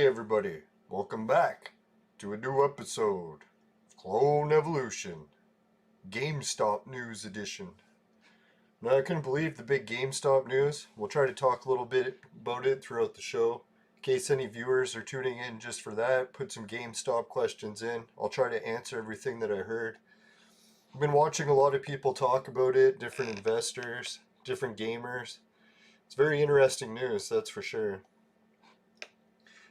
Hey everybody, welcome back to a new episode of Clone Evolution, GameStop News Edition. Now I couldn't believe the big GameStop news. We'll try to talk a little bit about it throughout the show. In case any viewers are tuning in just for that, put some GameStop questions in. I'll try to answer everything that I heard. I've been watching a lot of people talk about it, different investors, different gamers. It's very interesting news, that's for sure.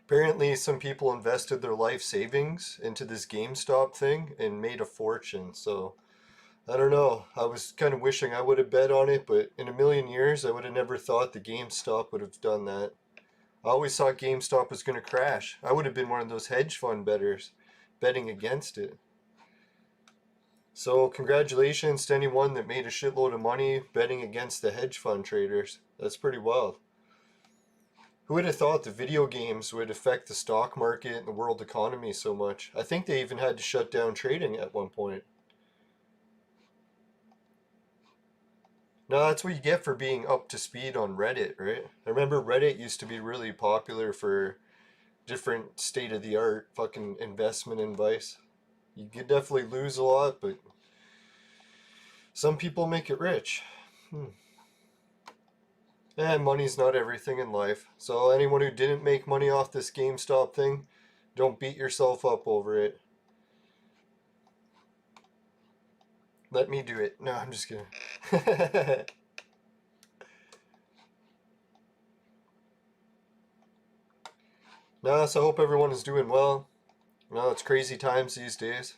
Apparently, some people invested their life savings into this GameStop thing and made a fortune. So, I don't know. I was kind of wishing I would have bet on it, but in a million years, I would have never thought the GameStop would have done that. I always thought GameStop was going to crash. I would have been one of those hedge fund bettors betting against it. So, congratulations to anyone that made a shitload of money betting against the hedge fund traders. That's pretty wild. Who would have thought the video games would affect the stock market and the world economy so much? I think they even had to shut down trading at one point. Now that's what you get for being up to speed on Reddit, right? I remember Reddit used to be really popular for different state-of-the-art fucking investment advice. You could definitely lose a lot, but some people make it rich. And money's not everything in life. So anyone who didn't make money off this GameStop thing, don't beat yourself up over it. Let me do it. No, I'm just kidding. No, so I hope everyone is doing well. No, it's crazy times these days.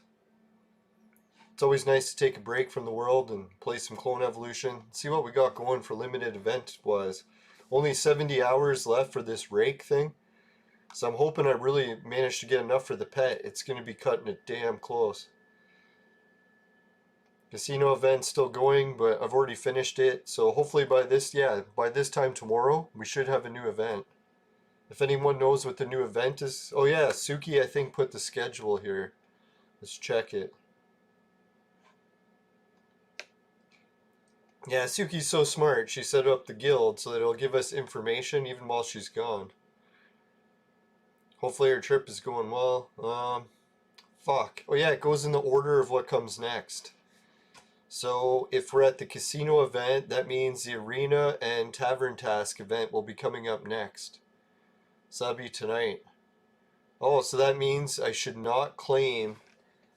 It's always nice to take a break from the world and play some Clone Evolution. See what we got going for limited event-wise. Only 70 hours left for this rake thing. So I'm hoping I really manage to get enough for the pet. It's going to be cutting it damn close. Casino event's still going, but I've already finished it. So hopefully by this time tomorrow, we should have a new event. If anyone knows what the new event is... Oh yeah, Suki I think put the schedule here. Let's check it. Yeah, Suki's so smart. She set up the guild so that it'll give us information even while she's gone. Hopefully her trip is going well. Fuck. Oh yeah, it goes in the order of what comes next. So if we're at the casino event, that means the arena and Tavern Task event will be coming up next. So that'll be tonight. Oh, so that means I should not claim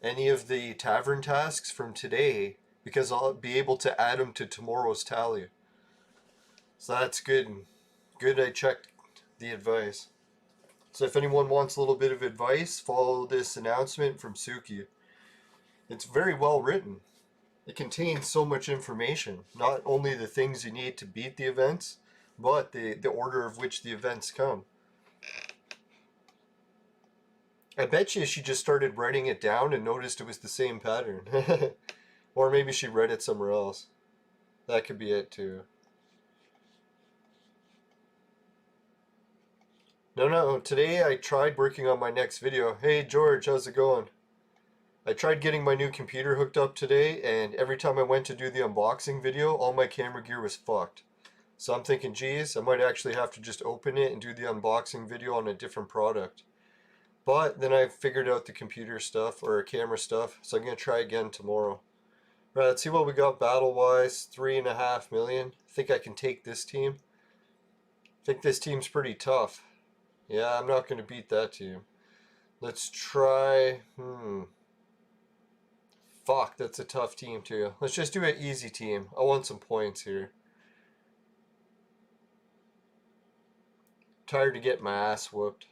any of the Tavern Tasks from today, because I'll be able to add them to tomorrow's tally. So that's good. Good I checked the advice. So if anyone wants a little bit of advice, follow this announcement from Suki. It's very well written. It contains so much information. Not only the things you need to beat the events, but the order of which the events come. I bet you she just started writing it down and noticed it was the same pattern. Or maybe she read it somewhere else. That could be it too. No, today I tried working on my next video. Hey George, how's it going? I tried getting my new computer hooked up today, and every time I went to do the unboxing video, all my camera gear was fucked. So I'm thinking, geez, I might actually have to just open it and do the unboxing video on a different product. But then I figured out the computer stuff, or camera stuff, so I'm going to try again tomorrow. Right, let's see what we got battle-wise. 3.5 million. I think I can take this team. I think this team's pretty tough. Yeah, I'm not going to beat that team. Let's try... Fuck, that's a tough team too. Let's just do an easy team. I want some points here. Tired of getting my ass whooped.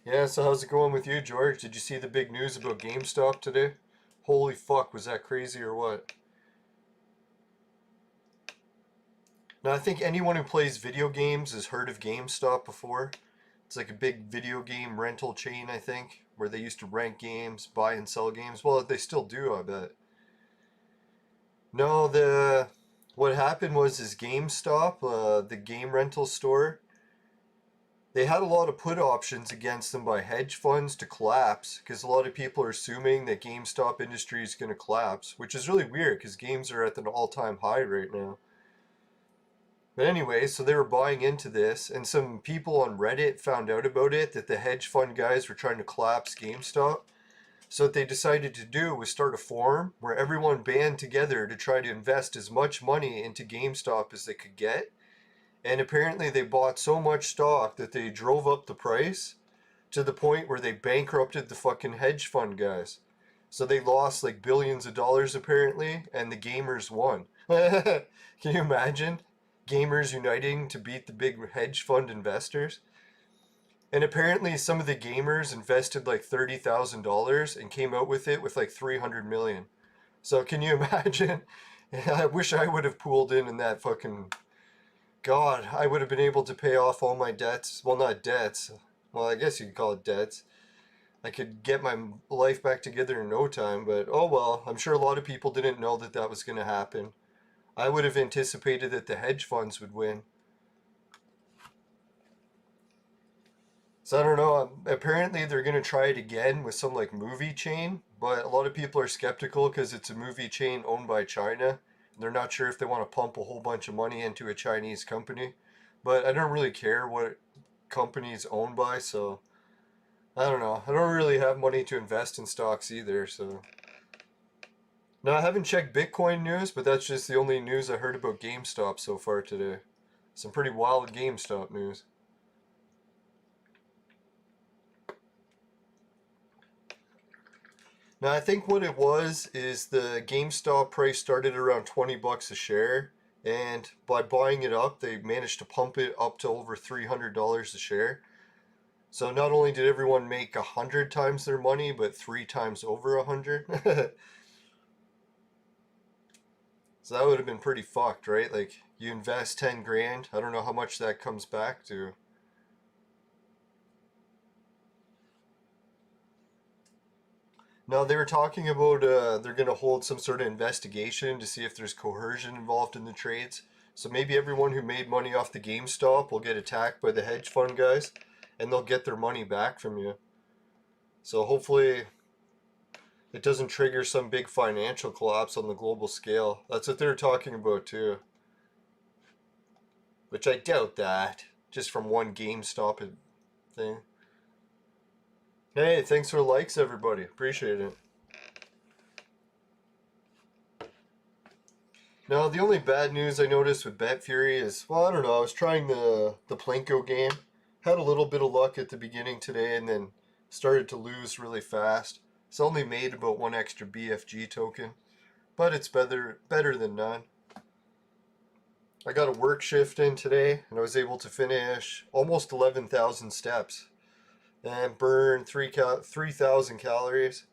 Yeah, so how's it going with you, George? Did you see the big news about GameStop today? Holy fuck, was that crazy or what? Now, I think anyone who plays video games has heard of GameStop before. It's like a big video game rental chain, I think, where they used to rent games, buy and sell games. Well, they still do, I bet. No, what happened was GameStop, the game rental store, they had a lot of put options against them by hedge funds to collapse, because a lot of people are assuming that GameStop industry is going to collapse, which is really weird because games are at an all-time high right now. But anyway, so they were buying into this, and some people on Reddit found out about it, that the hedge fund guys were trying to collapse GameStop. So what they decided to do was start a forum where everyone band together to try to invest as much money into GameStop as they could get. And apparently they bought so much stock that they drove up the price to the point where they bankrupted the fucking hedge fund guys. So they lost like billions of dollars apparently, and the gamers won. Can you imagine? Gamers uniting to beat the big hedge fund investors? And apparently some of the gamers invested like $30,000 and came out with it with like 300 million. So can you imagine? I wish I would have pooled in that fucking... God, I would have been able to pay off all my debts. Well, not debts. Well, I guess you could call it debts. I could get my life back together in no time, but oh well. I'm sure a lot of people didn't know that that was going to happen. I would have anticipated that the hedge funds would win. So I don't know. Apparently they're going to try it again with some like movie chain, but a lot of people are skeptical because it's a movie chain owned by China. They're not sure if they want to pump a whole bunch of money into a Chinese company. But I don't really care what company it's owned by, so I don't know. I don't really have money to invest in stocks either, so. Now, I haven't checked Bitcoin news, but that's just the only news I heard about GameStop so far today. Some pretty wild GameStop news. Now, I think what it was is the GameStop price started around 20 bucks a share, and by buying it up, they managed to pump it up to over $300 a share. So not only did everyone make 100 times their money, but 3 times over 100. So that would have been pretty fucked, right? Like, you invest 10 grand, I don't know how much that comes back to. Now, they were talking about they're going to hold some sort of investigation to see if there's coercion involved in the trades. So maybe everyone who made money off the GameStop will get attacked by the hedge fund guys, and they'll get their money back from you. So hopefully it doesn't trigger some big financial collapse on the global scale. That's what they're talking about too. Which I doubt that, just from one GameStop thing. Hey, thanks for the likes, everybody. Appreciate it. Now, the only bad news I noticed with Bet Fury is, well, I don't know, I was trying the Plinko game. Had a little bit of luck at the beginning today and then started to lose really fast. It's only made about 1 extra BFG token, but it's better than none. I got a work shift in today and I was able to finish almost 11,000 steps and burn 3,000 calories.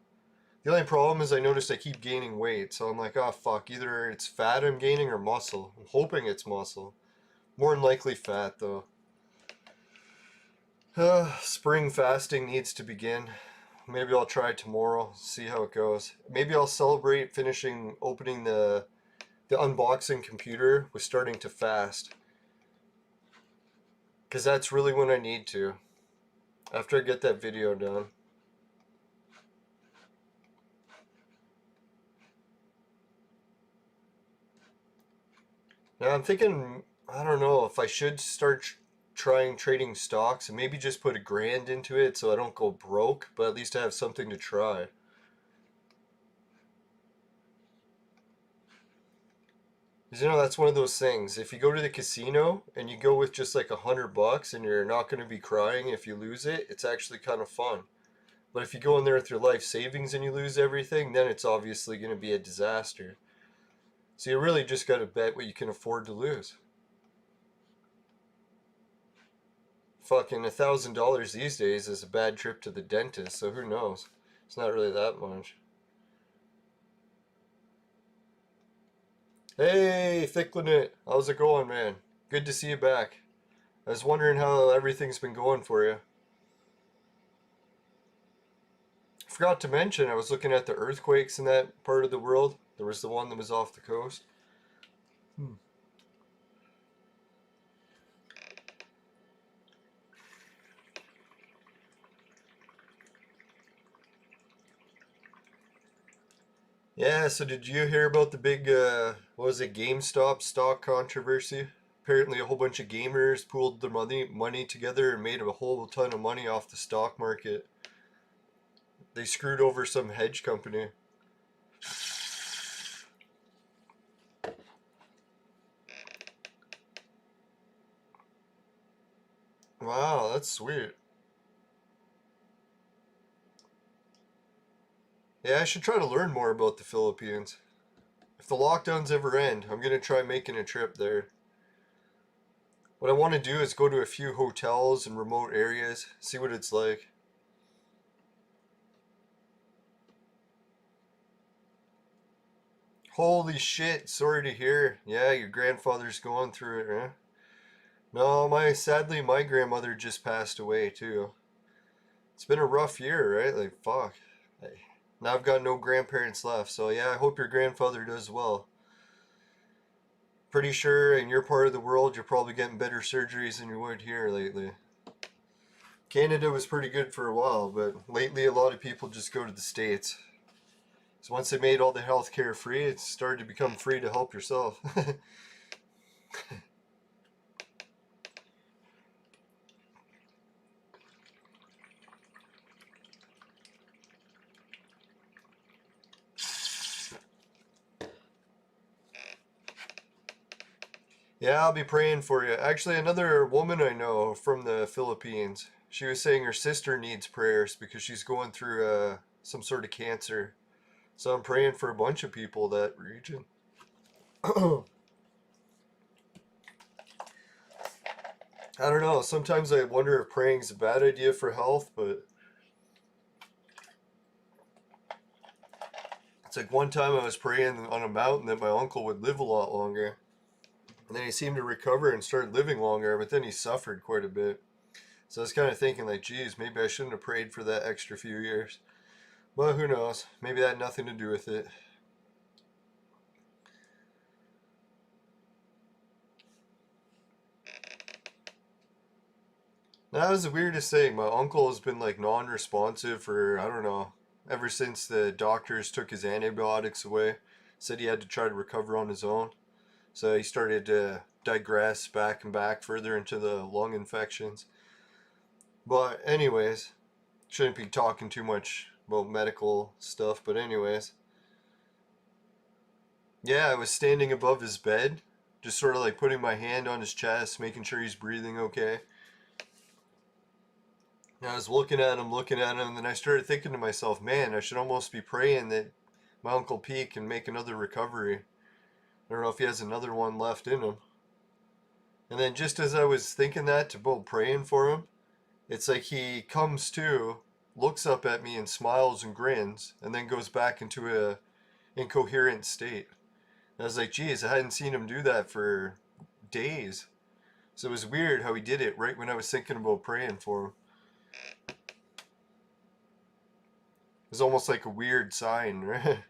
The only problem is I noticed I keep gaining weight, so I'm like, oh fuck, either it's fat I'm gaining or muscle. I'm hoping it's muscle. More than likely fat though. Spring fasting needs to begin. Maybe I'll try tomorrow, see how it goes. Maybe I'll celebrate opening the unboxing computer with starting to fast. Because that's really when I need to. After I get that video done. Now I'm thinking, I don't know, if I should start trying trading stocks and maybe just put $1,000 into it so I don't go broke, but at least I have something to try. Because you know, that's one of those things. If you go to the casino and you go with just like $100 and you're not going to be crying if you lose it, it's actually kind of fun. But if you go in there with your life savings and you lose everything, then it's obviously going to be a disaster. So you really just got to bet what you can afford to lose. Fucking $1,000 these days is a bad trip to the dentist, so who knows? It's not really that much. Hey, Thicklinit, how's it going, man? Good to see you back. I was wondering how everything's been going for you. I forgot to mention, I was looking at the earthquakes in that part of the world. There was the one that was off the coast. Yeah, so did you hear about the big, what was it, GameStop stock controversy? apparently a whole bunch of gamers pooled their money together and made a whole ton of money off the stock market. They screwed over some hedge company. Wow, that's sweet. Yeah, I should try to learn more about the Philippines. If the lockdowns ever end, I'm gonna try making a trip there. What I want to do is go to a few hotels in remote areas, see what it's like. Holy shit, sorry to hear. Yeah, your grandfather's going through it, huh? No, sadly my grandmother just passed away too. It's been a rough year, right? Like fuck. Now I've got no grandparents left, so yeah, I hope your grandfather does well. Pretty sure in your part of the world you're probably getting better surgeries than you would here lately. Canada was pretty good for a while, but lately a lot of people just go to the States. So once they made all the healthcare free, it started to become free to help yourself. Yeah, I'll be praying for you. Actually, another woman I know from the Philippines, she was saying her sister needs prayers because she's going through some sort of cancer. So I'm praying for a bunch of people that region. I don't know. Sometimes I wonder if praying's a bad idea for health, but it's like one time I was praying on a mountain that my uncle would live a lot longer. And then he seemed to recover and started living longer, but then he suffered quite a bit. So I was kind of thinking like, geez, maybe I shouldn't have prayed for that extra few years. But who knows? Maybe that had nothing to do with it. That was the weirdest thing. My uncle has been like non-responsive for, I don't know, ever since the doctors took his antibiotics away. Said he had to try to recover on his own. So he started to digress back and back further into the lung infections. But anyways, shouldn't be talking too much about medical stuff, but anyways. Yeah, I was standing above his bed, just sort of like putting my hand on his chest, making sure he's breathing okay. And I was looking at him, and then I started thinking to myself, man, I should almost be praying that my Uncle Pete can make another recovery. I don't know if he has another one left in him. And then just as I was thinking that, to both praying for him, it's like he comes to, looks up at me and smiles and grins, and then goes back into a incoherent state. And I was like, geez, I hadn't seen him do that for days. So it was weird how he did it right when I was thinking about praying for him. It was almost like a weird sign, right?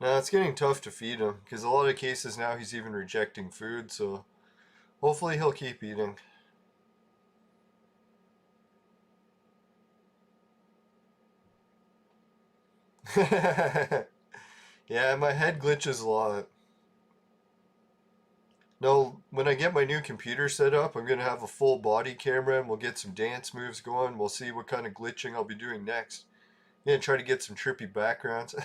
Now it's getting tough to feed him, because a lot of cases now he's even rejecting food, so hopefully he'll keep eating. Yeah, my head glitches a lot. No, when I get my new computer set up, I'm going to have a full body camera and we'll get some dance moves going. We'll see what kind of glitching I'll be doing next. I'm going to try to get some trippy backgrounds.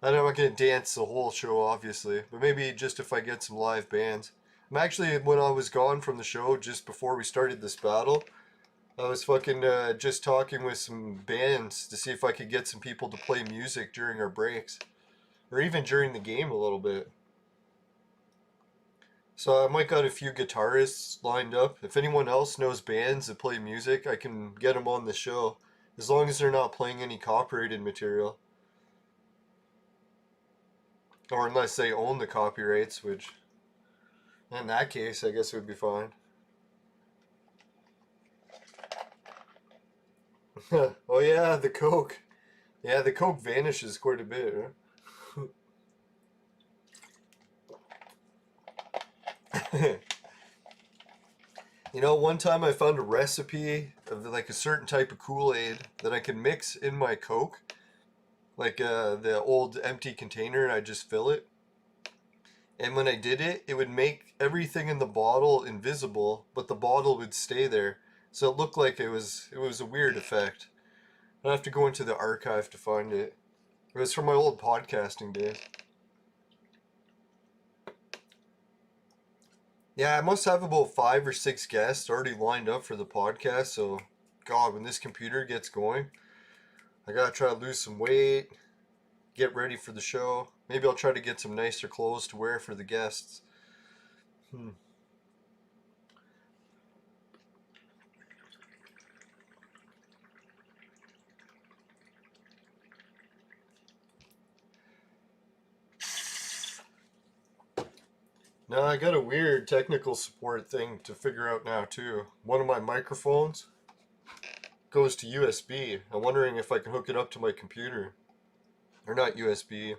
I'm not going to dance the whole show, obviously, but maybe just if I get some live bands. I'm actually, when I was gone from the show, just before we started this battle, I was fucking just talking with some bands to see if I could get some people to play music during our breaks. Or even during the game a little bit. So I might got a few guitarists lined up. If anyone else knows bands that play music, I can get them on the show. As long as they're not playing any copyrighted material. Or unless they own the copyrights, which in that case I guess it would be fine. Oh yeah, the Coke. Yeah, the Coke vanishes quite a bit, huh? You know, one time I found a recipe of like a certain type of Kool-Aid that I could mix in my Coke. like the old empty container, and I just fill it. And when I did it, it would make everything in the bottle invisible, but the bottle would stay there. So it looked like it was a weird effect. I have to go into the archive to find it. It was from my old podcasting days. Yeah, I must have about 5 or 6 guests already lined up for the podcast. So, God, when this computer gets going, I gotta try to lose some weight, get ready for the show. Maybe I'll try to get some nicer clothes to wear for the guests. Now I got a weird technical support thing to figure out now too. One of my microphones goes to USB. I'm wondering if I can hook it up to my computer. Or not USB,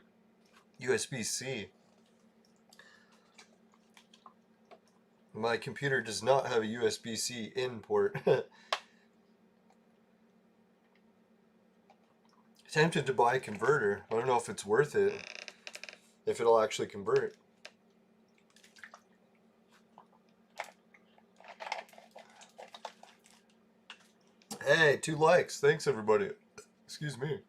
USB-C. My computer does not have a USB-C in port. Tempted to buy a converter. I don't know if it's worth it. If it'll actually convert. Hey, 2 likes. Thanks, everybody. Excuse me.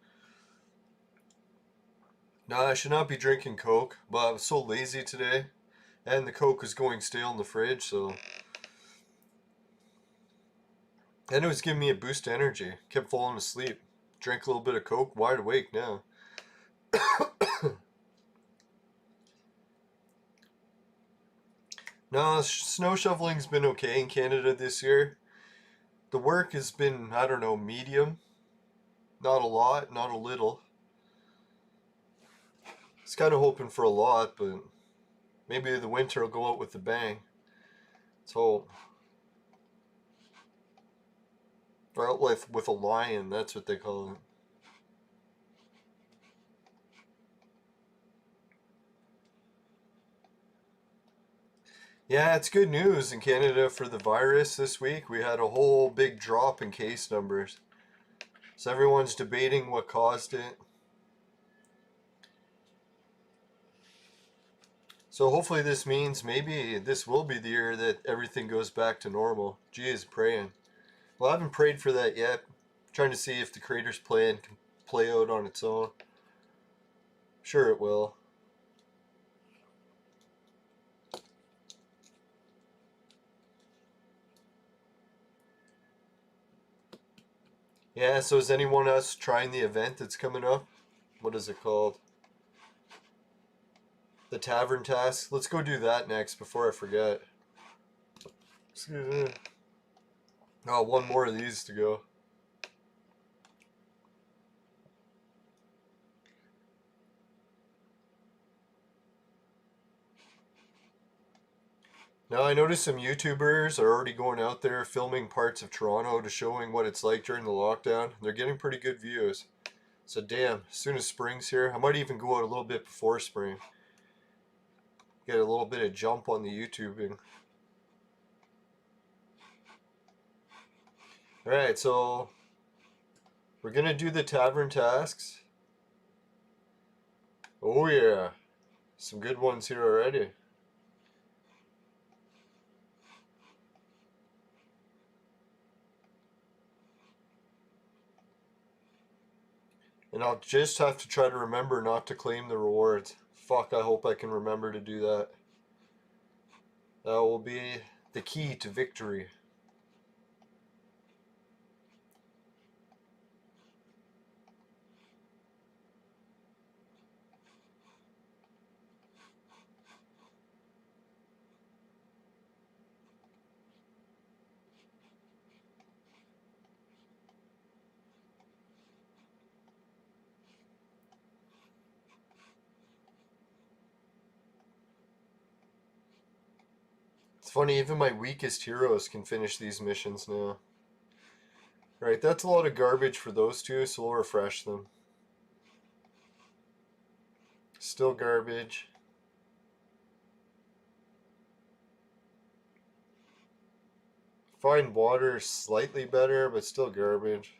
No, I should not be drinking Coke, but I was so lazy today. And the Coke was going stale in the fridge, so... And it was giving me a boost of energy. Kept falling asleep. Drank a little bit of Coke, wide awake now. No, snow shoveling's been okay in Canada this year. The work has been, I don't know, medium. Not a lot, not a little. I was kind of hoping for a lot, but maybe the winter will go out with a bang. Let's hope. Or out with a lion, that's what they call it. Yeah, it's good news in Canada for the virus this week. We had a whole big drop in case numbers. So everyone's debating what caused it. So hopefully this means maybe this will be the year that everything goes back to normal. Geez, praying. Well, I haven't prayed for that yet. I'm trying to see if the creator's plan can play out on its own. Sure it will. Yeah, so is anyone else trying the event that's coming up? What is it called? The Tavern Tasks? Let's go do that next before I forget. Excuse me. Oh, one more of these to go. Now I noticed some YouTubers are already going out there filming parts of Toronto to showing what it's like during the lockdown. They're getting pretty good views. So damn, as soon as spring's here, I might even go out a little bit before spring. Get a little bit of jump on the YouTubing. Alright, so we're gonna do the Tavern Tasks. Oh yeah, some good ones here already. And I'll just have to try to remember not to claim the rewards. Fuck, I hope I can remember to do that. That will be the key to victory. It's funny, even my weakest heroes can finish these missions now. Right, that's a lot of garbage for those two, so we'll refresh them. Still garbage. Find water slightly better, but still garbage.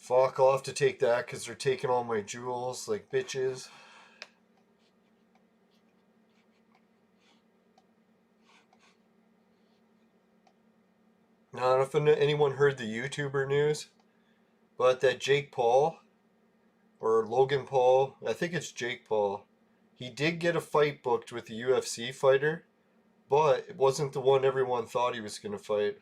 Fuck, I'll have to take that because they're taking all my jewels like bitches. Now, I don't know if anyone heard the YouTuber news, but that Jake Paul, or Logan Paul, I think it's Jake Paul, he did get a fight booked with a UFC fighter, but it wasn't the one everyone thought he was going to fight.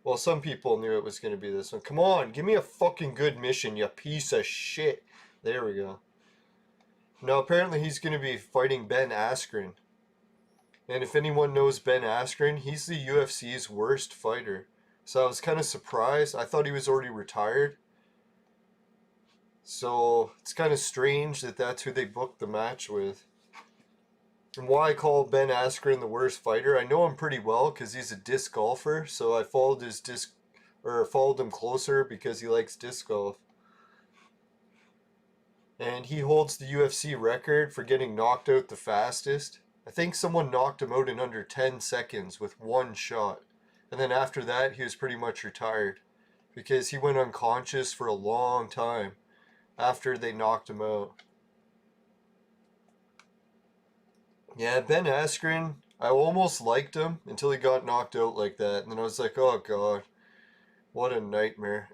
Well, some people knew it was going to be this one. Come on, give me a fucking good mission, you piece of shit. There we go. Now, apparently he's going to be fighting Ben Askren. And if anyone knows Ben Askren, he's the UFC's worst fighter. So I was kind of surprised. I thought he was already retired. So it's kind of strange that that's who they booked the match with. And why I call Ben Askren the worst fighter, I know him pretty well because he's a disc golfer. So I followed followed him closer because he likes disc golf. And he holds the UFC record for getting knocked out the fastest. I think someone knocked him out in under 10 seconds with one shot. And then after that, he was pretty much retired. Because he went unconscious for a long time after they knocked him out. Yeah, Ben Askren, I almost liked him until he got knocked out like that. And then I was like, oh god, what a nightmare.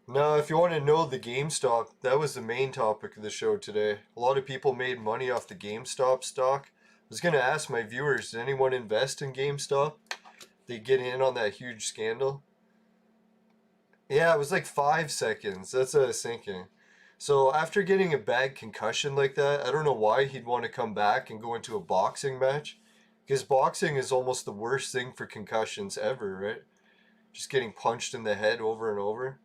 Now, if you want to know the GameStop, that was the main topic of the show today. A lot of people made money off the GameStop stock. I was going to ask my viewers, did anyone invest in GameStop? They get in on that huge scandal? Yeah, it was like 5 seconds. That's what I was thinking. So after getting a bad concussion like that, I don't know why he'd want to come back and go into a boxing match. Because boxing is almost the worst thing for concussions ever, right? Just getting punched in the head over and over.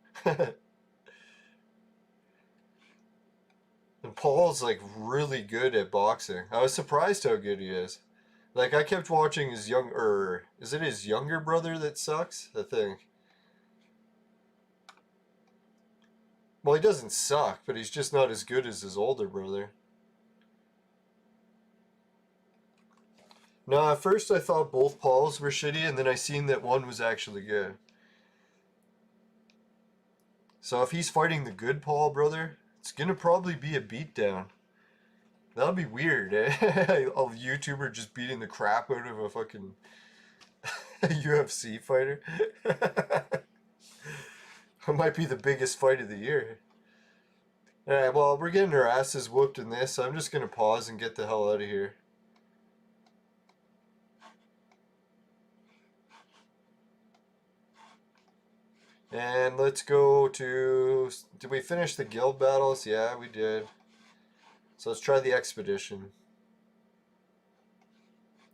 And Paul's like really good at boxing. I was surprised how good he is. Like I kept watching his is it his younger brother that sucks? I think. Well, he doesn't suck, but he's just not as good as his older brother. No, at first I thought both Pauls were shitty, and then I seen that one was actually good. So if he's fighting the good Paul brother, it's gonna probably be a beatdown. That'll be weird, eh? A YouTuber just beating the crap out of a fucking UFC fighter. That might be the biggest fight of the year. Alright, well, we're getting our asses whooped in this, so I'm just gonna pause and get the hell out of here. And let's go to... Did we finish the guild battles? Yeah, we did. So let's try the expedition.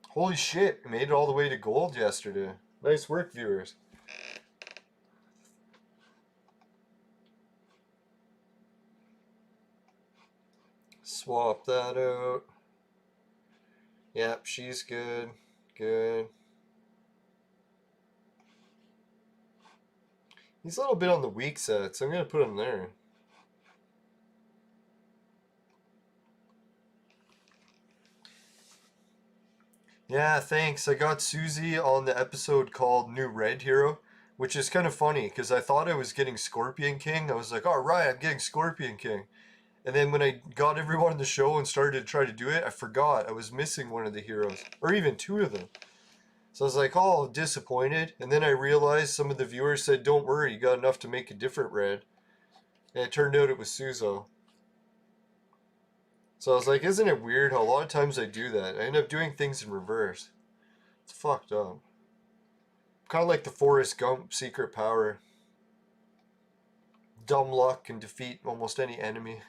Holy shit, made it all the way to gold yesterday. Nice work, viewers. Swap that out. Yep, she's good. Good. He's a little bit on the weak side, so I'm going to put him there. Yeah, thanks. I got Susie on the episode called New Red Hero, which is kind of funny because I thought I was getting Scorpion King. I was like, all right, I'm getting Scorpion King. And then when I got everyone on the show and started to try to do it, I forgot I was missing one of the heroes, or even two of them. So I was like, oh, disappointed. And then I realized some of the viewers said, don't worry, you got enough to make a different red. And it turned out it was Suzo. So I was like, isn't it weird how a lot of times I do that? I end up doing things in reverse. It's fucked up. Kind of like the Forrest Gump secret power. Dumb luck can defeat almost any enemy.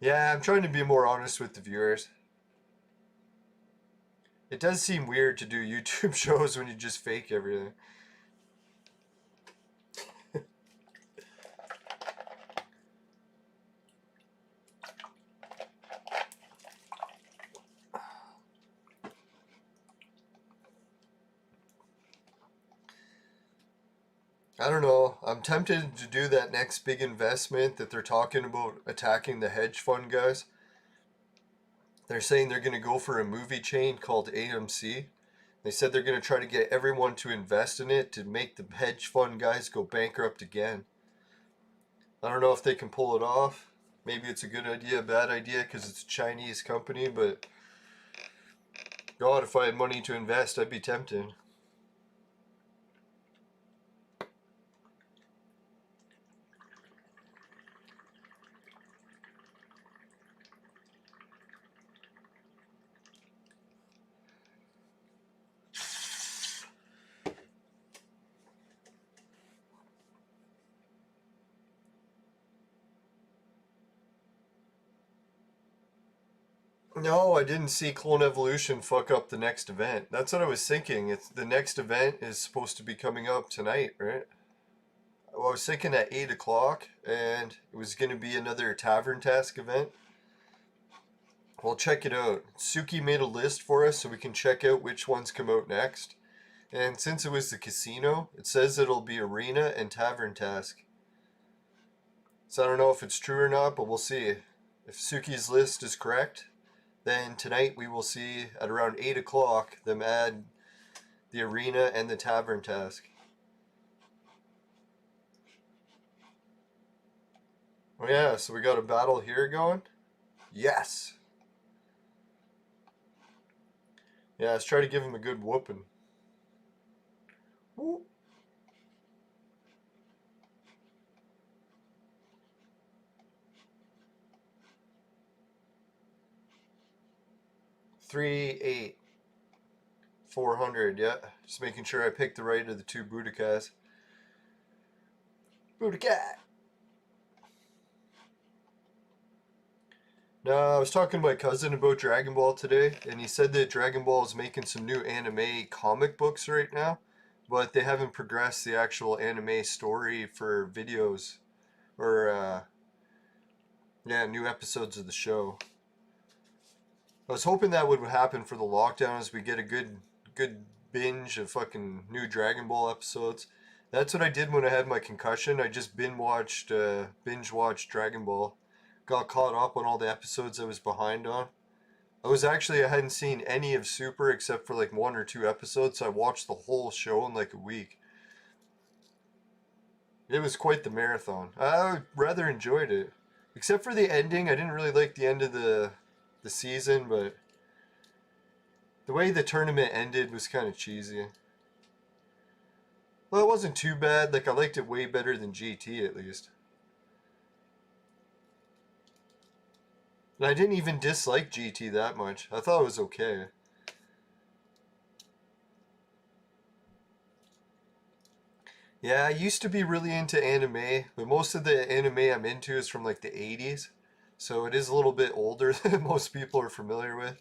Yeah, I'm trying to be more honest with the viewers. It does seem weird to do YouTube shows when you just fake everything. I don't know. I'm tempted to do that next big investment that they're talking about attacking the hedge fund guys. They're saying they're going to go for a movie chain called AMC. They said they're going to try to get everyone to invest in it to make the hedge fund guys go bankrupt again. I don't know if they can pull it off. Maybe it's a good idea, a bad idea, because it's a Chinese company, but God, if I had money to invest, I'd be tempted. No, I didn't see Clone Evolution fuck up the next event. That's what I was thinking. It's the next event is supposed to be coming up tonight, right? Well, I was thinking at 8 o'clock, and it was going to be another Tavern Task event. Well, check it out. Suki made a list for us so we can check out which ones come out next. And since it was the casino, it says it'll be Arena and Tavern Task. So I don't know if it's true or not, but we'll see. If Suki's list is correct, then tonight we will see at around 8 o'clock them add the Arena and the Tavern Task. Oh yeah, so we got a battle here going? Yes! Yeah, let's try to give him a good whooping. Whoop. Three, 8, 400, yeah. Just making sure I picked the right of the two Budokas. Budokai! No, I was talking to my cousin about Dragon Ball today, and he said that Dragon Ball is making some new anime comic books right now, but they haven't progressed the actual anime story for videos or yeah, new episodes of the show. I was hoping that would happen for the lockdown as we get a good binge of fucking new Dragon Ball episodes. That's what I did when I had my concussion. I just binge watched Dragon Ball. Got caught up on all the episodes I was behind on. I hadn't seen any of Super except for like 1 or 2 episodes, so I watched the whole show in like a week. It was quite the marathon. I rather enjoyed it. Except for the ending, I didn't really like the end of the season, but the way the tournament ended was kind of cheesy. Well, it wasn't too bad. Like, I liked it way better than GT, at least. And I didn't even dislike GT that much. I thought it was okay. Yeah, I used to be really into anime, but most of the anime I'm into is from like the 80s. So it is a little bit older than most people are familiar with.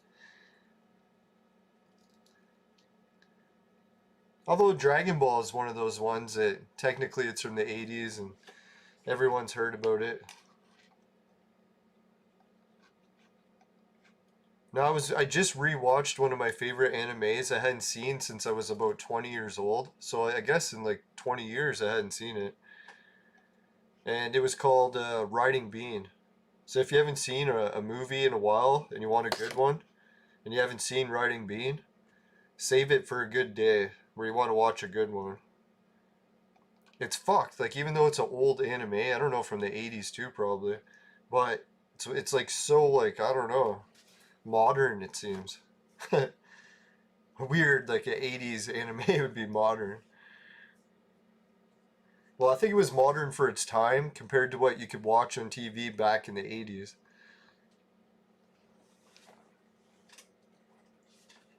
Although Dragon Ball is one of those ones that technically it's from the 80s and everyone's heard about it. No, I just rewatched one of my favorite animes I hadn't seen since I was about 20 years old. So I guess in like 20 years I hadn't seen it. And it was called Riding Bean. So if you haven't seen a movie in a while and you want a good one, and you haven't seen Riding Bean, save it for a good day where you want to watch a good one. It's fucked. Like, even though it's an old anime, I don't know, from the 80s too, probably. But it's like so, like, I don't know, modern, it seems. Weird, like an 80s anime would be modern. Well, I think it was modern for its time compared to what you could watch on TV back in the 80s.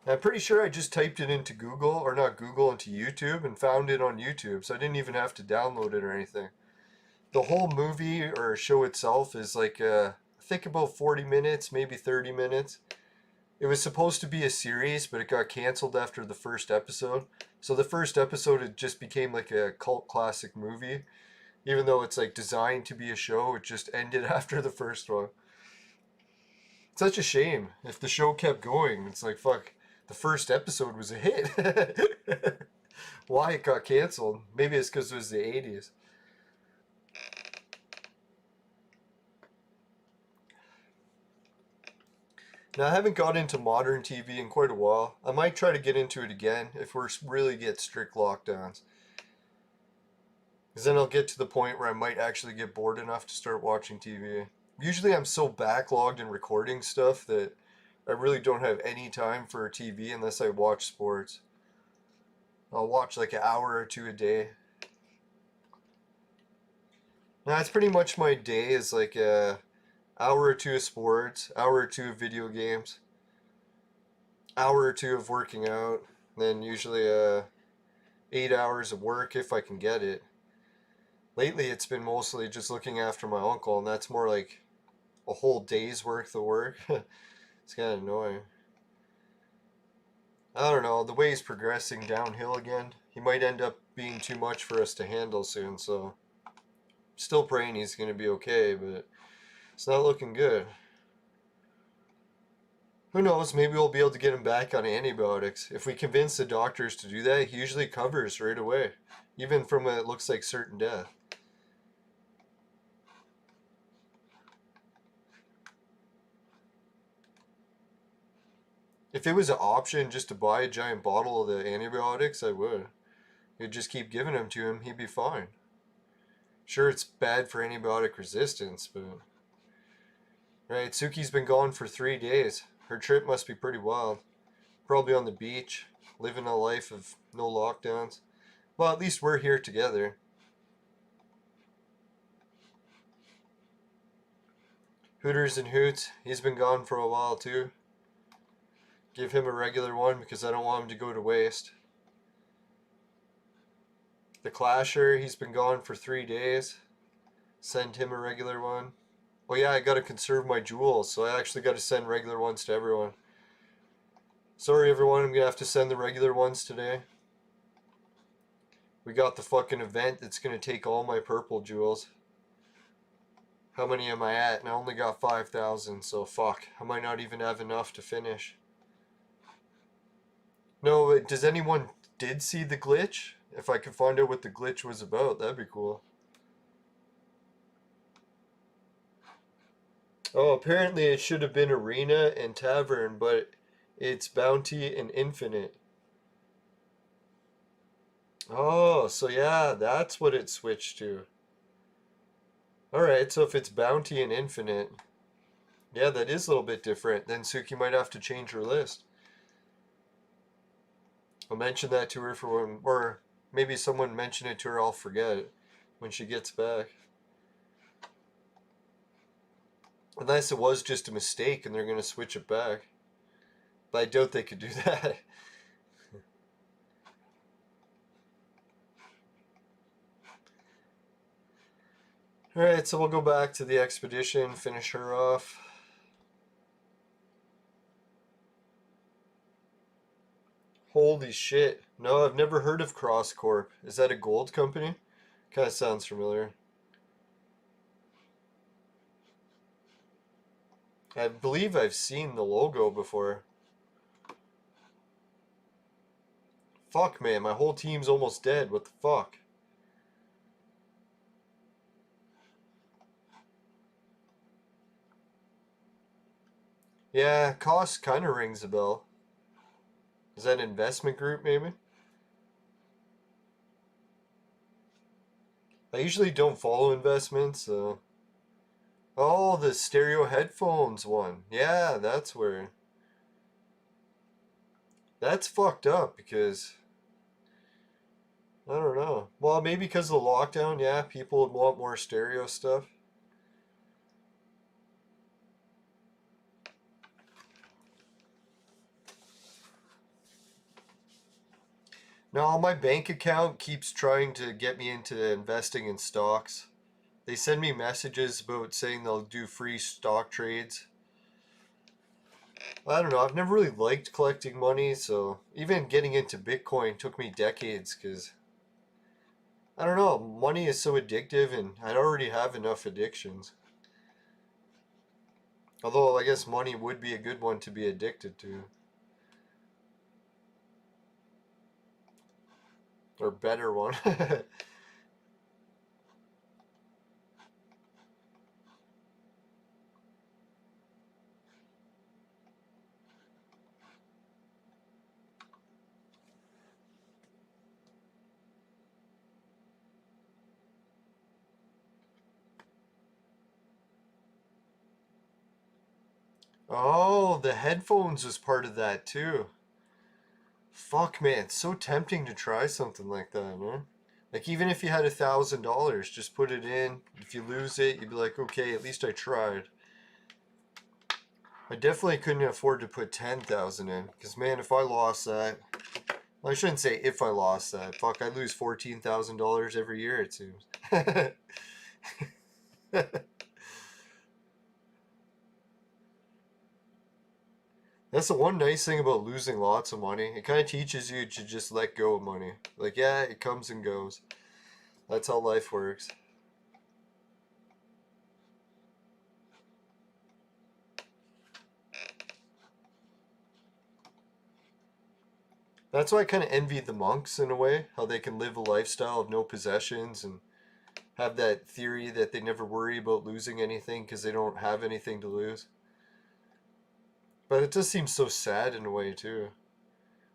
I'm pretty sure I just typed it into Google, or not Google, into YouTube and found it on YouTube, so I didn't even have to download it or anything. The whole movie or show itself is like, I think about 40 minutes, maybe 30 minutes. It was supposed to be a series, but it got canceled after the first episode. So the first episode, it just became like a cult classic movie. Even though it's like designed to be a show, it just ended after the first one. It's such a shame. If the show kept going, it's like, fuck, the first episode was a hit. Why it got canceled? Maybe it's because it was the 80s. Now, I haven't got into modern TV in quite a while. I might try to get into it again if we really get strict lockdowns. Because then I'll get to the point where I might actually get bored enough to start watching TV. Usually I'm so backlogged in recording stuff that I really don't have any time for TV unless I watch sports. I'll watch like an hour or two a day. Now, that's pretty much my day, is like a hour or two of sports, hour or two of video games, hour or two of working out, then usually 8 hours of work if I can get it. Lately it's been mostly just looking after my uncle, and that's more like a whole day's worth of work. It's kind of annoying. I don't know, the way he's progressing downhill again, he might end up being too much for us to handle soon, so still praying he's going to be okay, but it's not looking good. Who knows, maybe we'll be able to get him back on antibiotics. If we convince the doctors to do that, he usually covers right away, even from what it looks like certain death. If it was an option just to buy a giant bottle of the antibiotics, I would. You'd just keep giving them to him, he'd be fine. Sure, it's bad for antibiotic resistance, but... Right, Suki's been gone for 3 days. Her trip must be pretty wild. Probably on the beach, living a life of no lockdowns. Well, at least we're here together. Hooters and Hoots, he's been gone for a while too. Give him a regular one because I don't want him to go to waste. The Clasher, he's been gone for 3 days. Send him a regular one. Oh yeah, I gotta conserve my jewels, so I actually gotta send regular ones to everyone. Sorry everyone, I'm gonna have to send the regular ones today. We got the fucking event that's gonna take all my purple jewels. How many am I at? And I only got 5,000, so fuck. I might not even have enough to finish. No, does anyone did see the glitch? If I could find out what the glitch was about, that'd be cool. Oh, apparently it should have been Arena and Tavern, but it's Bounty and Infinite. Oh, so yeah, that's what it switched to. Alright, so if it's Bounty and Infinite, yeah, that is a little bit different. Then Suki might have to change her list. I'll mention that to her for when, or maybe someone mention it to her, I'll forget it when she gets back. Unless it was just a mistake and they're going to switch it back. But I doubt they could do that. Alright, so we'll go back to the expedition, finish her off. Holy shit. No, I've never heard of Cross Corp. Is that a gold company? Kind of sounds familiar. I believe I've seen the logo before. Fuck, man, my whole team's almost dead. What the fuck? Yeah, cost kind of rings a bell. Is that an investment group, maybe? I usually don't follow investments, so... Oh, the stereo headphones one. Yeah, that's where... That's fucked up, because... I don't know. Well, maybe because of the lockdown, yeah, people would want more stereo stuff. No, my bank account keeps trying to get me into investing in stocks. They send me messages about saying they'll do free stock trades. I don't know, I've never really liked collecting money, so even getting into Bitcoin took me decades, because I don't know, money is so addictive and I already have enough addictions. Although I guess money would be a good one to be addicted to. Or better one. Oh, the headphones was part of that too. Fuck, man, it's so tempting to try something like that, man. Like, even if you had $1,000, just put it in. If you lose it, you'd be like, okay, at least I tried. I definitely couldn't afford to put 10,000 in, because man, if I lost that, well, I shouldn't say if I lost that. Fuck, I lose $14,000 every year, it seems. That's the one nice thing about losing lots of money. It kind of teaches you to just let go of money. Like, yeah, it comes and goes. That's how life works. That's why I kind of envy the monks in a way, how they can live a lifestyle of no possessions and have that theory that they never worry about losing anything because they don't have anything to lose. But it does seem so sad in a way too.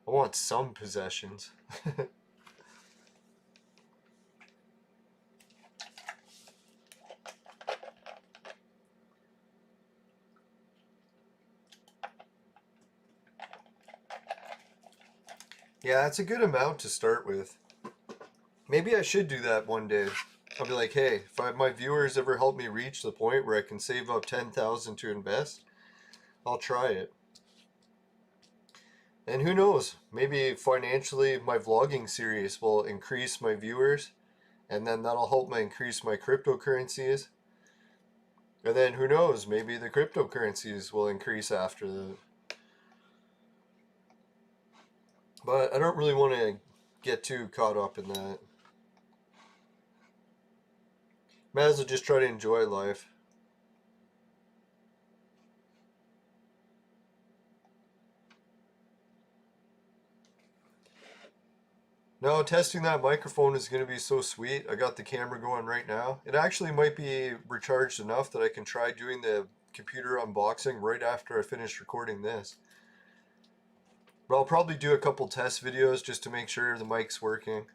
I want some possessions. Yeah, that's a good amount to start with. Maybe I should do that one day. I'll be like, hey, if my viewers ever help me reach the point where I can save up 10,000 to invest, I'll try it. And who knows, maybe financially my vlogging series will increase my viewers, and then that'll help me increase my cryptocurrencies. And then who knows, maybe the cryptocurrencies will increase after that. But I don't really want to get too caught up in that. Might as well just try to enjoy life. No, testing that microphone is going to be so sweet. I got the camera going right now. It actually might be recharged enough that I can try doing the computer unboxing right after I finish recording this. But I'll probably do a couple test videos just to make sure the mic's working.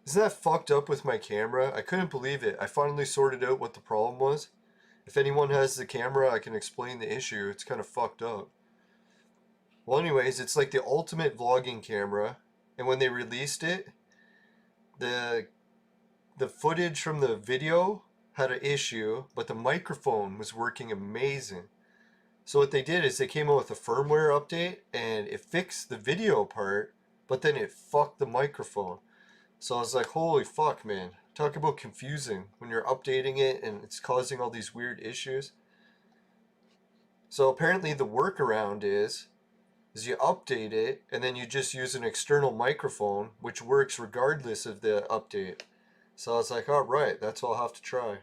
Isn't that fucked up with my camera? I couldn't believe it. I finally sorted out what the problem was. If anyone has the camera, I can explain the issue. It's kind of fucked up. Well, anyways, it's like the ultimate vlogging camera. And when they released it, the footage from the video had an issue, but the microphone was working amazing. So what they did is they came out with a firmware update and it fixed the video part, but then it fucked the microphone. So I was like, holy fuck, man. Talk about confusing when you're updating it and it's causing all these weird issues. So apparently the workaround is you update it and then you just use an external microphone which works regardless of the update. So I was like, alright, that's what I'll have to try.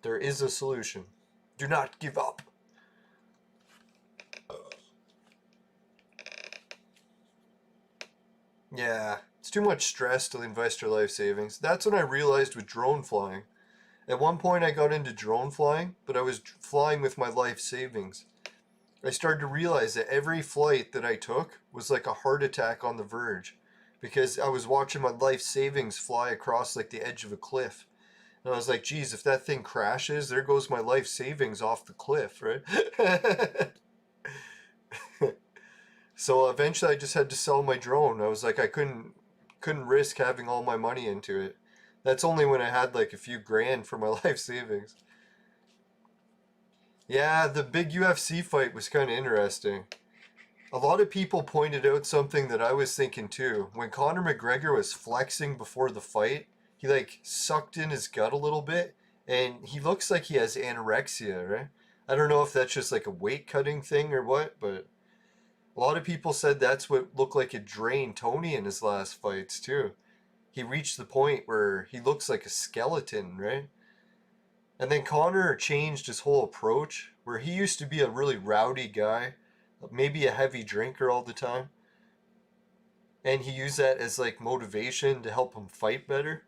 There is a solution. Do not give up. Yeah, it's too much stress to invest your life savings. That's when I realized with drone flying. At one point I got into drone flying, but I was flying with my life savings. I started to realize that every flight that I took was like a heart attack on the verge because I was watching my life savings fly across like the edge of a cliff. And I was like, geez, if that thing crashes, there goes my life savings off the cliff, right? So eventually I just had to sell my drone. I was like, I couldn't risk having all my money into it. That's only when I had like a few grand for my life savings. Yeah, the big UFC fight was kind of interesting. A lot of people pointed out something that I was thinking too. When Conor McGregor was flexing before the fight, he like sucked in his gut a little bit and he looks like he has anorexia, right? I don't know if that's just like a weight cutting thing or what, but a lot of people said that's what looked like it drained Tony in his last fights too. He reached the point where he looks like a skeleton, right? And then Connor changed his whole approach, where he used to be a really rowdy guy, maybe a heavy drinker all the time. And he used that as like motivation to help him fight better.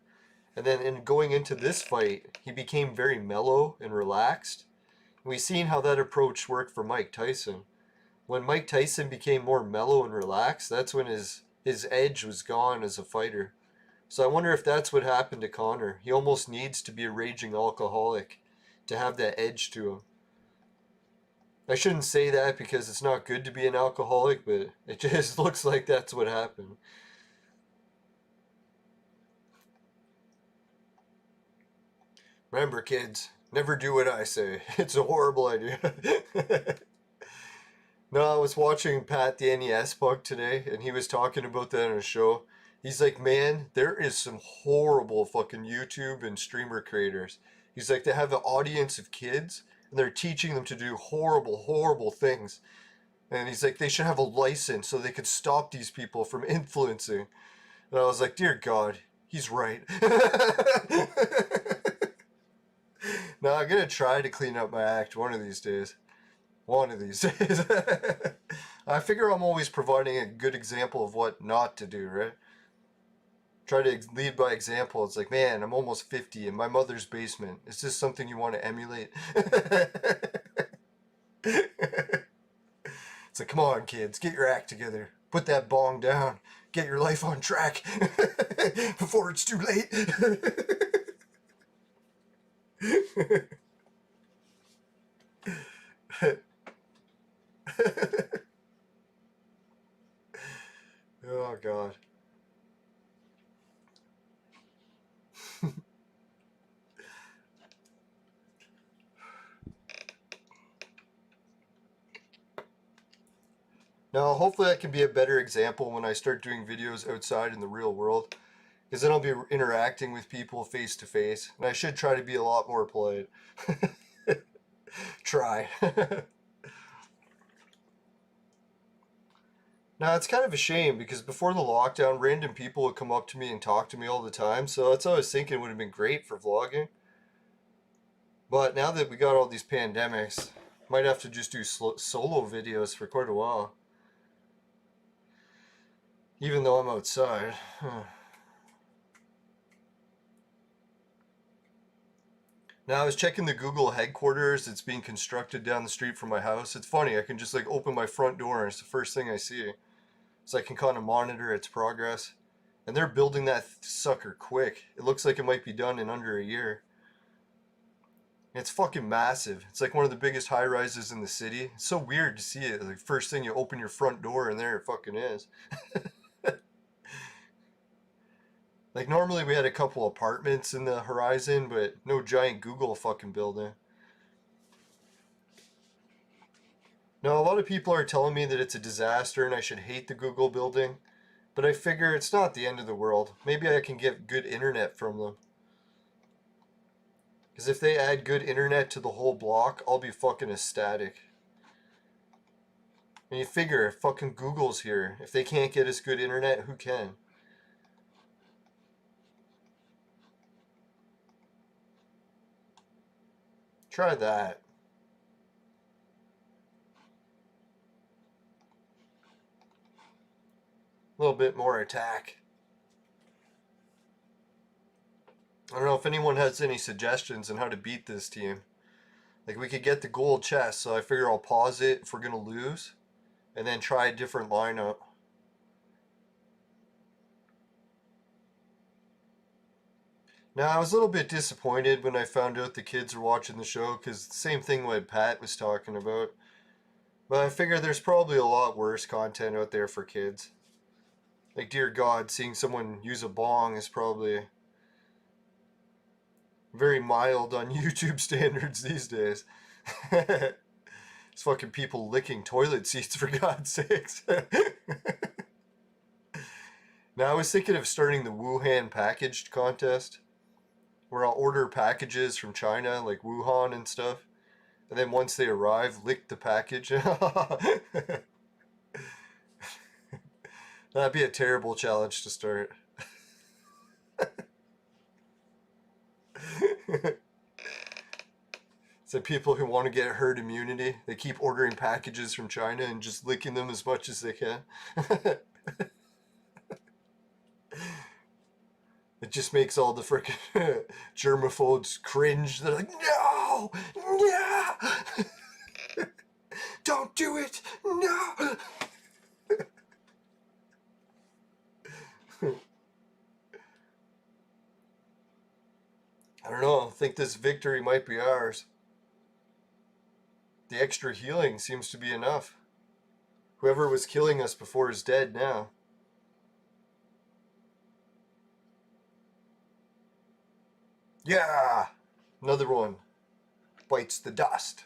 And then in going into this fight, he became very mellow and relaxed. And we've seen how that approach worked for Mike Tyson. When Mike Tyson became more mellow and relaxed, that's when his edge was gone as a fighter. So I wonder if that's what happened to Connor. He almost needs to be a raging alcoholic to have that edge to him. I shouldn't say that because it's not good to be an alcoholic, but it just looks like that's what happened. Remember, kids, never do what I say. It's a horrible idea. No, I was watching Pat the NES Bug today, and he was talking about that on a show. He's like, man, there is some horrible fucking YouTube and streamer creators. He's like, they have an audience of kids, and they're teaching them to do horrible, horrible things. And he's like, they should have a license so they could stop these people from influencing. And I was like, dear God, he's right. Now I'm gonna try to clean up my act one of these days. One of these days. I figure I'm always providing a good example of what not to do, right? Try to lead by example. It's like, man, I'm almost 50 in my mother's basement. Is this something you want to emulate? It's like, come on, kids, get your act together. Put that bong down. Get your life on track before it's too late. Oh, God. Now, hopefully I can be a better example when I start doing videos outside in the real world, because then I'll be interacting with people face to face, and I should try to be a lot more polite. Try. Now, it's kind of a shame, because before the lockdown, random people would come up to me and talk to me all the time, so that's what I was thinking would have been great for vlogging. But now that we got all these pandemics, might have to just do solo videos for quite a while. Even though I'm outside. Now I was checking the Google headquarters that's being constructed down the street from my house. It's funny, I can just like open my front door and it's the first thing I see. So I can kind of monitor its progress. And they're building that sucker quick. It looks like it might be done in under a year. It's fucking massive. It's like one of the biggest high rises in the city. It's so weird to see it. Like first thing you open your front door and there it fucking is. Like normally we had a couple apartments in the horizon, but no giant Google fucking building. Now a lot of people are telling me that it's a disaster and I should hate the Google building, but I figure it's not the end of the world. Maybe I can get good internet from them. Because if they add good internet to the whole block, I'll be fucking ecstatic. And you figure, fucking Google's here. If they can't get us good internet, who can? Try that. A little bit more attack. I don't know if anyone has any suggestions on how to beat this team. Like we could get the gold chest, so I figure I'll pause it if we're gonna lose, and then try a different lineup. Now I was a little bit disappointed when I found out the kids were watching the show, because the same thing what Pat was talking about. But I figure there's probably a lot worse content out there for kids. Like, dear God, seeing someone use a bong is probably very mild on YouTube standards these days. It's fucking people licking toilet seats, for God's sakes. Now, I was thinking of starting the Wuhan packaged contest, where I'll order packages from China, like Wuhan and stuff, and then once they arrive, lick the package. That'd be a terrible challenge to start. So people who want to get herd immunity, they keep ordering packages from China and just licking them as much as they can. It just makes all the frickin' germaphobes cringe. They're like, no, no, don't do it, no. I don't know. I think this victory might be ours. The extra healing seems to be enough. Whoever was killing us before is dead now. Yeah! Another one. Bites the dust.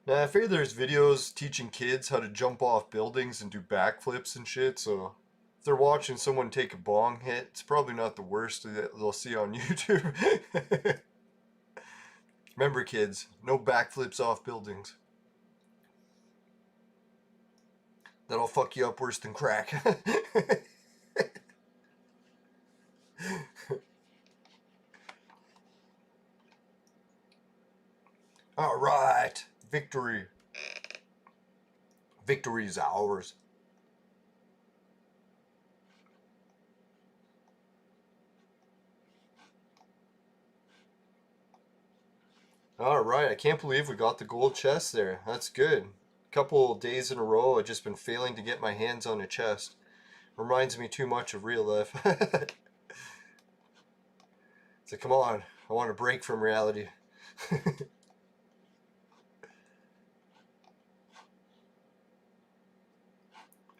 Now, I figure there's videos teaching kids how to jump off buildings and do backflips and shit, so if they're watching someone take a bong hit, it's probably not the worst that they'll see on YouTube. Remember, kids, no backflips off buildings. That'll fuck you up worse than crack. Alright, victory. Victory is ours. Alright, I can't believe we got the gold chest there. That's good. Couple days in a row, I've just been failing to get my hands on a chest. Reminds me too much of real life. So come on, I want a break from reality.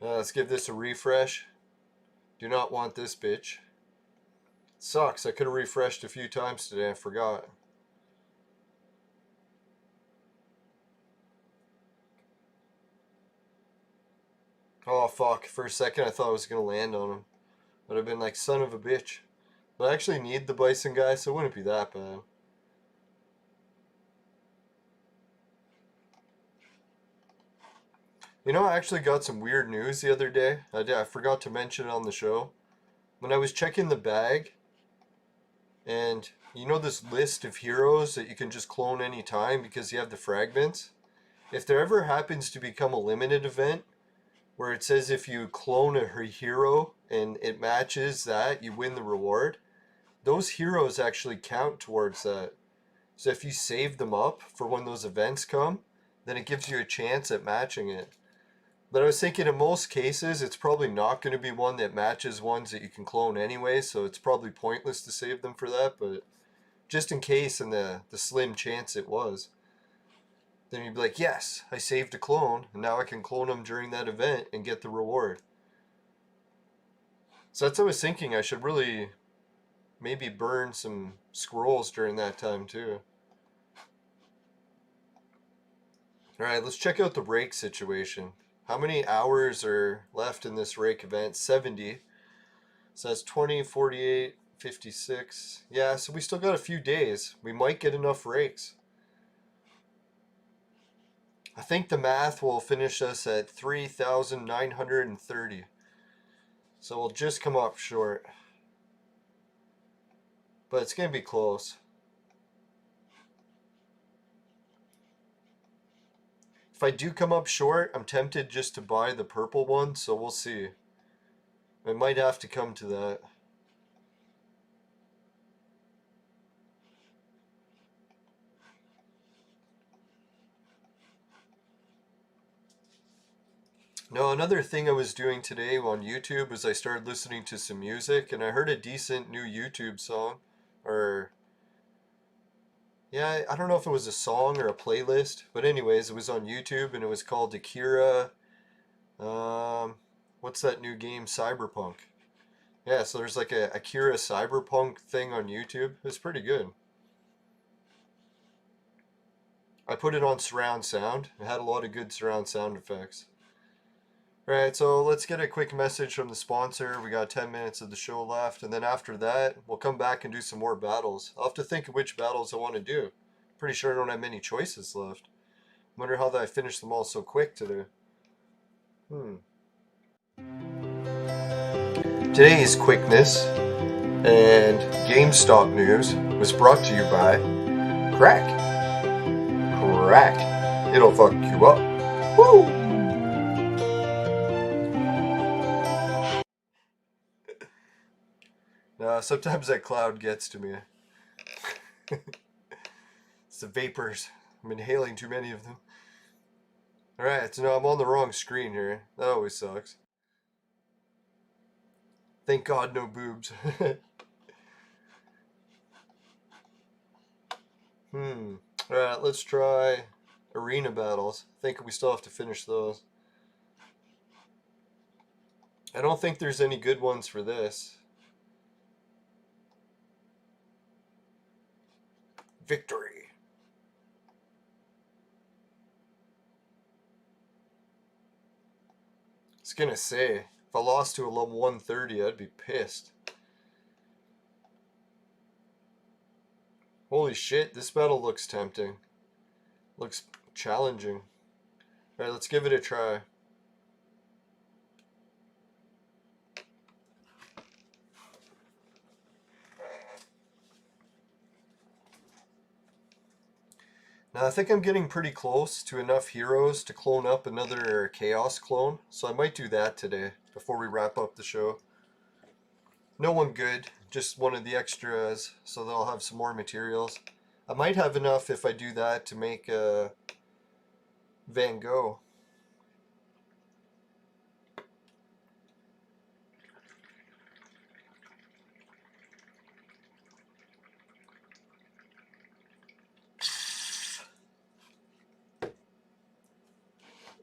Let's give this a refresh. Do not want this bitch. Sucks, I could have refreshed a few times today, I forgot. Oh fuck, for a second I thought I was gonna land on him. But I've been like, son of a bitch. But I actually need the bison guy, so it wouldn't be that bad. You know, I actually got some weird news the other day. I forgot to mention it on the show. When I was checking the bag, and you know this list of heroes that you can just clone anytime because you have the fragments? If there ever happens to become a limited event, where it says if you clone a hero and it matches that, you win the reward, those heroes actually count towards that. So if you save them up for when those events come, then it gives you a chance at matching it. But I was thinking in most cases, it's probably not going to be one that matches ones that you can clone anyway, so it's probably pointless to save them for that, but just in case, in the slim chance it was, then you'd be like, yes, I saved a clone, and now I can clone them during that event and get the reward. So that's what I was thinking. I should really maybe burn some scrolls during that time too. Alright, let's check out the rake situation. How many hours are left in this rake event? 70. So that's 20, 48, 56. Yeah, so we still got a few days. We might get enough rakes. I think the math will finish us at 3,930. So we'll just come up short. But it's going to be close. If I do come up short, I'm tempted just to buy the purple one, so we'll see. I might have to come to that. No, another thing I was doing today on YouTube was I started listening to some music, and I heard a decent new YouTube song. Or, yeah, I don't know if it was a song or a playlist, but anyways, it was on YouTube, and it was called Akira, what's that new game, Cyberpunk. Yeah, so there's like a Akira Cyberpunk thing on YouTube. It's pretty good. I put it on surround sound. It had a lot of good surround sound effects. Right, so let's get a quick message from the sponsor. We got 10 minutes of the show left, and then after that, we'll come back and do some more battles. I'll have to think of which battles I want to do. Pretty sure I don't have many choices left. Wonder how I finished them all so quick today. Today's quickness and GameStop news was brought to you by Crack. Crack. It'll fuck you up. Woo! Sometimes that cloud gets to me. It's the vapors. I'm inhaling too many of them. Alright, so now I'm on the wrong screen here. That always sucks. Thank God no boobs. Alright, let's try arena battles. I think we still have to finish those. I don't think there's any good ones for this. Victory. I was gonna say, if I lost to a level 130, I'd be pissed. Holy shit, this battle looks tempting. Looks challenging. Alright, let's give it a try. Now I think I'm getting pretty close to enough heroes to clone up another Chaos clone, so I might do that today before we wrap up the show. No one good, just one of the extras, so they'll have some more materials. I might have enough if I do that to make a Vangogh.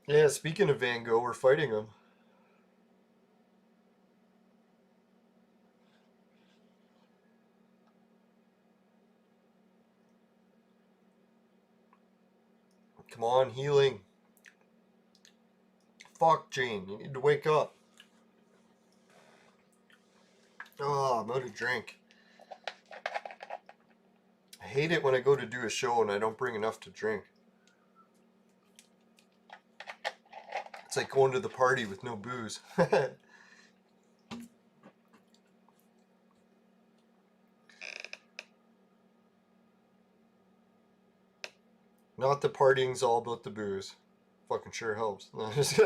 Yeah, speaking of Vangogh, we're fighting him. Come on, healing. Fuck, Jane, you need to wake up. Oh, I'm out of drink. I hate it when I go to do a show and I don't bring enough to drink. It's like going to the party with no booze. Not that partying's all about the booze. Fucking sure helps. No, just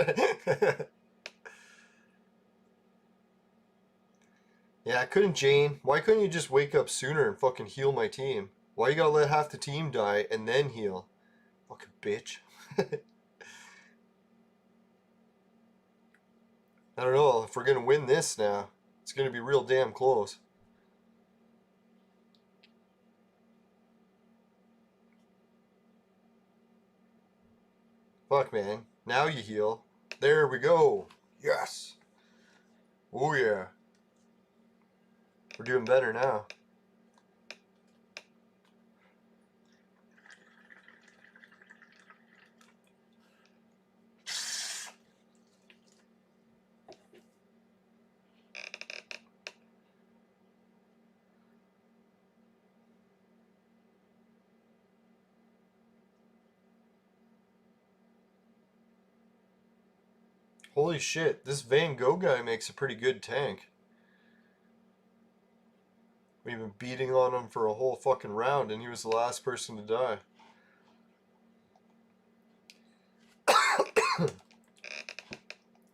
yeah, I couldn't, Jane. Why couldn't you just wake up sooner and fucking heal my team? Why you gotta let half the team die and then heal? Fucking bitch. I don't know, if we're gonna win this now, it's gonna be real damn close. Fuck, man. Now you heal. There we go. Yes. Oh, yeah. We're doing better now. Holy shit, this Vangogh guy makes a pretty good tank. We've been beating on him for a whole fucking round and he was the last person to die. That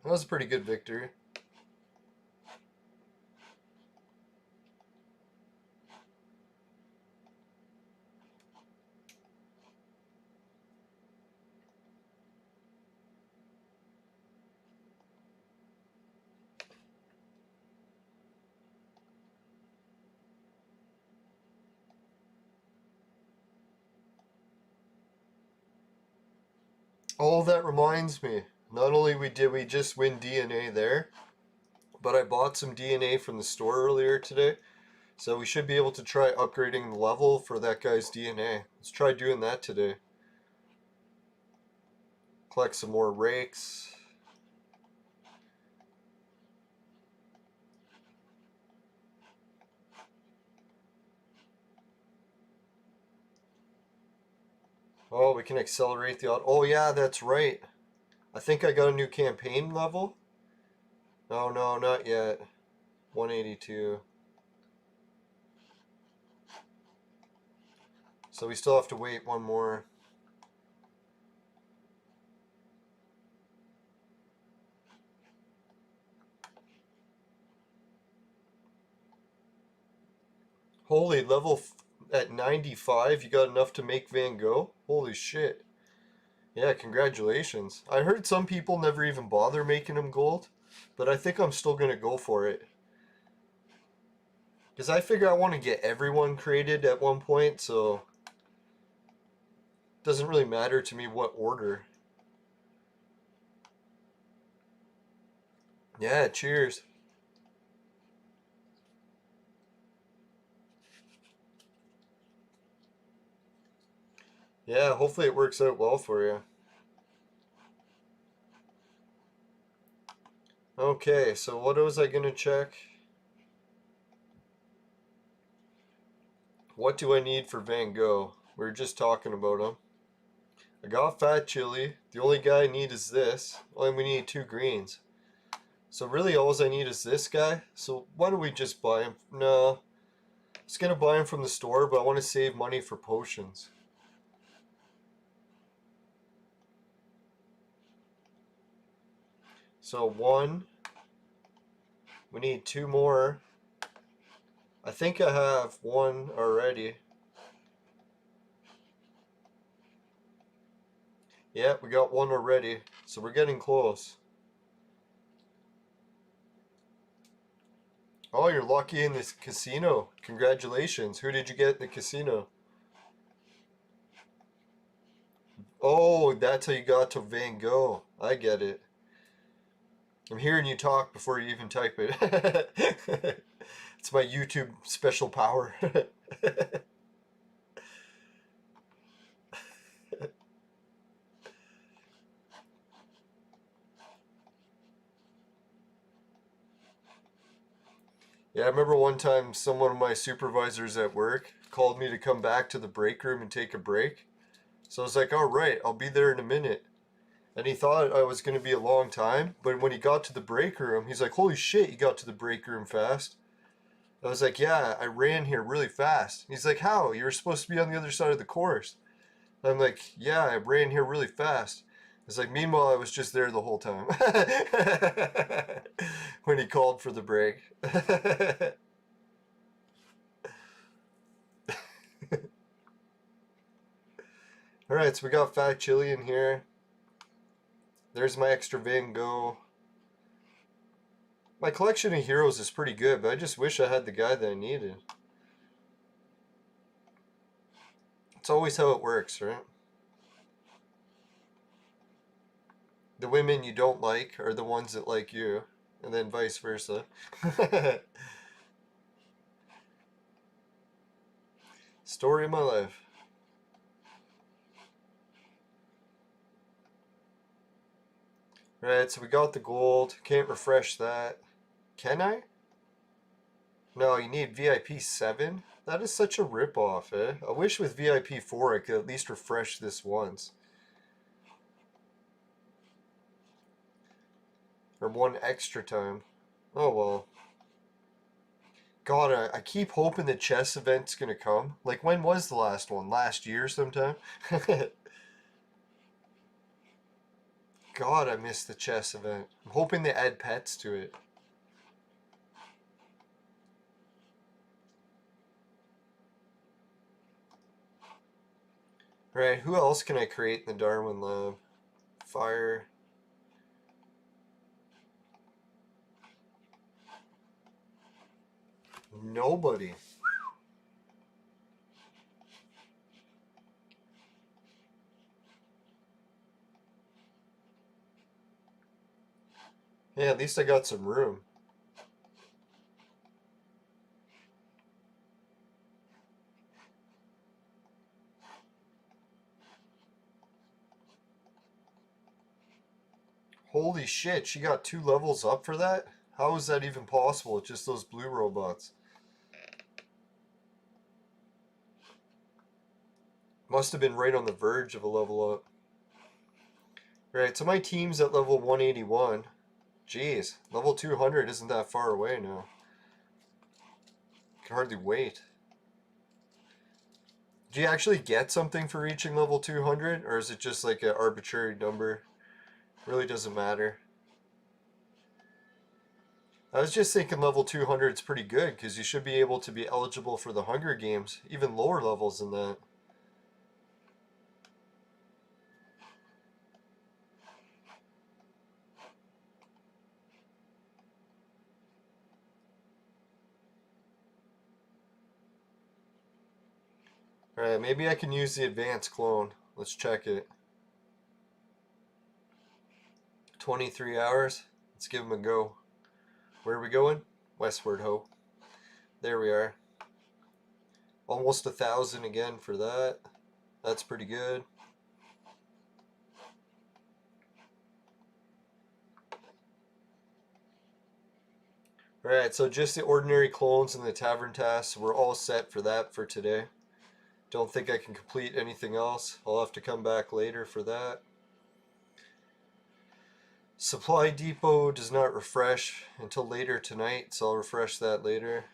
was a pretty good victory. Oh, that reminds me. Not only did we just win DNA there, but I bought some DNA from the store earlier today. So we should be able to try upgrading the level for that guy's DNA. Let's try doing that today. Collect some more rakes. Oh, we can accelerate the auto. Oh yeah, that's right. I think I got a new campaign level. No, no, not yet. 182. So we still have to wait one more. Holy, level at 95, you got enough to make Vangogh? Holy shit. Yeah, congratulations. I heard some people never even bother making them gold, but I think I'm still gonna go for it. Because I figure I want to get everyone created at one point, so it doesn't really matter to me what order. Yeah, cheers. Yeah, hopefully it works out well for you. Okay, so what was I gonna check? What do I need for Vangogh? We were just talking about him. I got fat chili. The only guy I need is this. Only we need 2 greens. So really all I need is this guy. So why don't we just buy him? No. I was gonna buy him from the store, but I want to save money for potions. So 1. We need 2 more. I think I have 1 already. Yeah, we got 1 already. So we're getting close. Oh, you're lucky in this casino. Congratulations. Who did you get in the casino? Oh, that's how you got to Vangogh. I get it. I'm hearing you talk before you even type it. It's my YouTube special power. Yeah, I remember one time someone of my supervisors at work called me to come back to the break room and take a break. So I was like, all right, I'll be there in a minute. And he thought I was going to be a long time, but when he got to the break room, he's like, holy shit, you got to the break room fast. I was like, yeah, I ran here really fast. He's like, how? You were supposed to be on the other side of the course. I'm like, yeah, I ran here really fast. It's like, meanwhile, I was just there the whole time. When he called for the break. Alright, so we got fat chili in here. There's my extra Vangogh. My collection of heroes is pretty good, but I just wish I had the guy that I needed. It's always how it works, right? The women you don't like are the ones that like you, and then vice versa. Story of my life. Right, so we got the gold. Can't refresh that. Can I? No, you need VIP 7? That is such a rip-off, eh? I wish with VIP 4 I could at least refresh this once. Or 1 extra time. Oh well. God, I keep hoping the chess event's gonna come. Like, when was the last one? Last year sometime? God, I missed the chess event. I'm hoping they add pets to it. Right, who else can I create in the Darwin Lab? Fire. Nobody. Yeah, at least I got some room. Holy shit, she got 2 levels up for that? How is that even possible with just those blue robots? Must have been right on the verge of a level up. Right, so my team's at level 181. Jeez, level 200 isn't that far away now. Can hardly wait. Do you actually get something for reaching level 200, or is it just like an arbitrary number? Really doesn't matter. I was just thinking level 200 is pretty good, because you should be able to be eligible for the Hunger Games, even lower levels than that. Alright, maybe I can use the advanced clone. Let's check it. 23 hours. Let's give him a go. Where are we going? Westward, ho. There we are. Almost 1,000 again for that. That's pretty good. Alright, so just the ordinary clones and the Tavern Tasks. We're all set for that for today. Don't think I can complete anything else. I'll have to come back later for that. Supply Depot does not refresh until later tonight, so I'll refresh that later.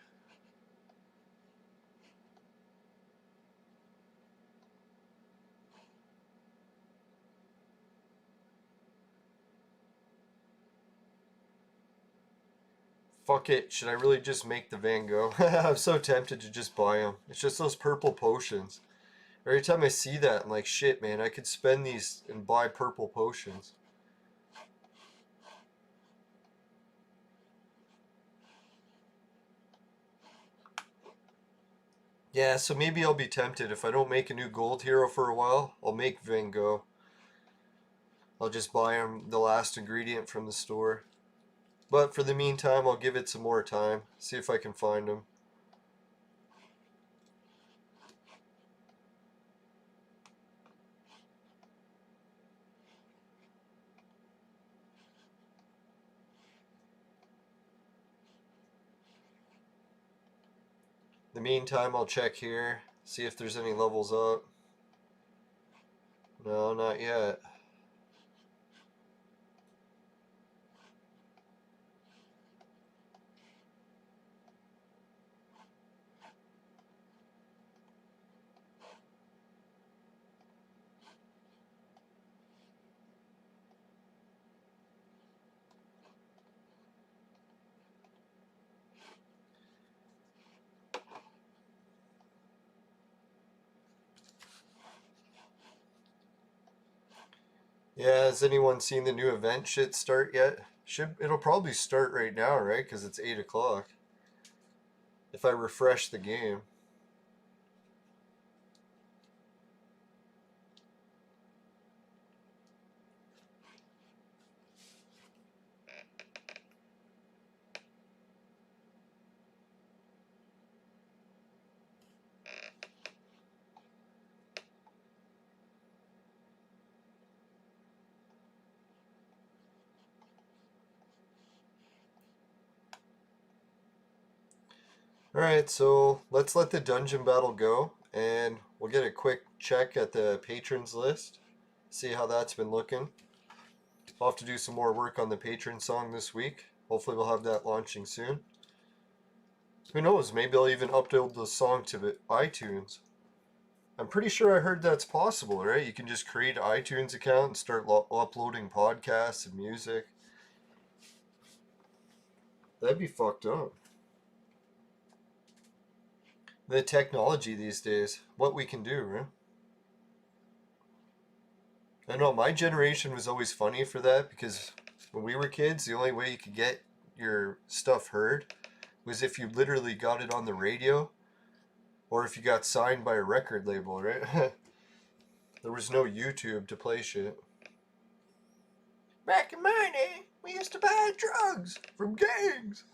Fuck it, should I really just make the Vangogh? I'm so tempted to just buy them. It's just those purple potions. Every time I see that, I'm like, shit, man, I could spend these and buy purple potions. Yeah, so maybe I'll be tempted. If I don't make a new gold hero for a while, I'll make Vangogh. I'll just buy him the last ingredient from the store. But for the meantime, I'll give it some more time. See if I can find him. In the meantime, I'll check here. See if there's any levels up. No, not yet. Yeah, has anyone seen the new event shit start yet? It'll probably start right now, right? Because it's 8 o'clock. If I refresh the game. Alright, so let's let the dungeon battle go, and we'll get a quick check at the patrons list, see how that's been looking. I'll have to do some more work on the patron song this week. Hopefully we'll have that launching soon. Who knows, maybe I'll even upload the song to iTunes. I'm pretty sure I heard that's possible, right? You can just create an iTunes account and start uploading podcasts and music. That'd be fucked up. The technology these days, what we can do, right? I know my generation was always funny for that because when we were kids, the only way you could get your stuff heard was if you literally got it on the radio or if you got signed by a record label, right? There was no YouTube to play shit. Back in my day, we used to buy drugs from gangs.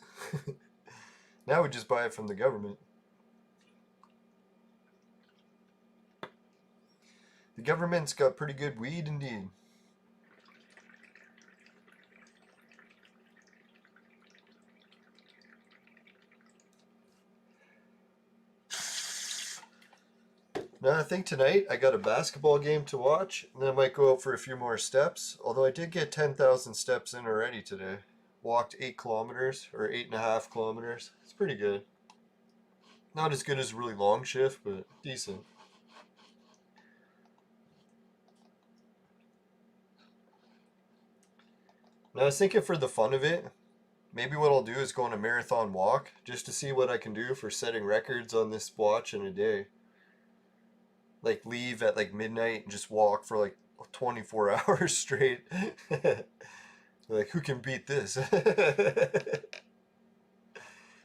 Now we just buy it from the government. The government's got pretty good weed indeed. Now I think tonight I got a basketball game to watch, and then I might go out for a few more steps. Although I did get 10,000 steps in already today. Walked 8 kilometers, or 8.5 kilometers. It's pretty good. Not as good as a really long shift, but decent. Now I was thinking for the fun of it, maybe what I'll do is go on a marathon walk, just to see what I can do for setting records on this watch in a day. Like leave at like midnight and just walk for like 24 hours straight. Like, who can beat this?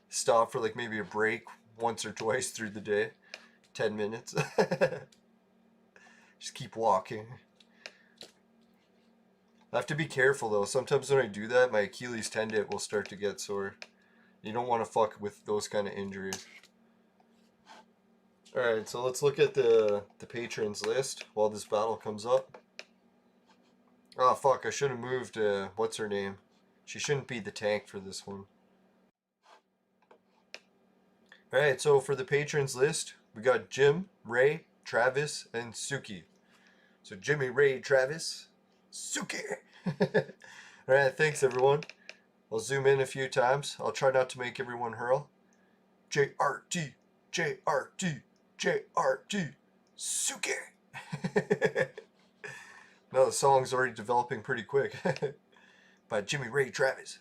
Stop for like maybe a break once or twice through the day. 10 minutes. Just keep walking. I have to be careful though. Sometimes when I do that, my Achilles tendon will start to get sore. You don't want to fuck with those kind of injuries. Alright, so let's look at the patrons list while this battle comes up. Oh fuck, I should have moved, what's her name? She shouldn't be the tank for this one. Alright, so for the patrons list, we got Jim, Ray, Travis, and Suki. So Jimmy, Ray, Travis, Suki! Alright, thanks everyone. I'll zoom in a few times. I'll try not to make everyone hurl. JRT, JRT, JRT, Suki! No, the song's already developing pretty quick. By Jimmy, Ray, Travis.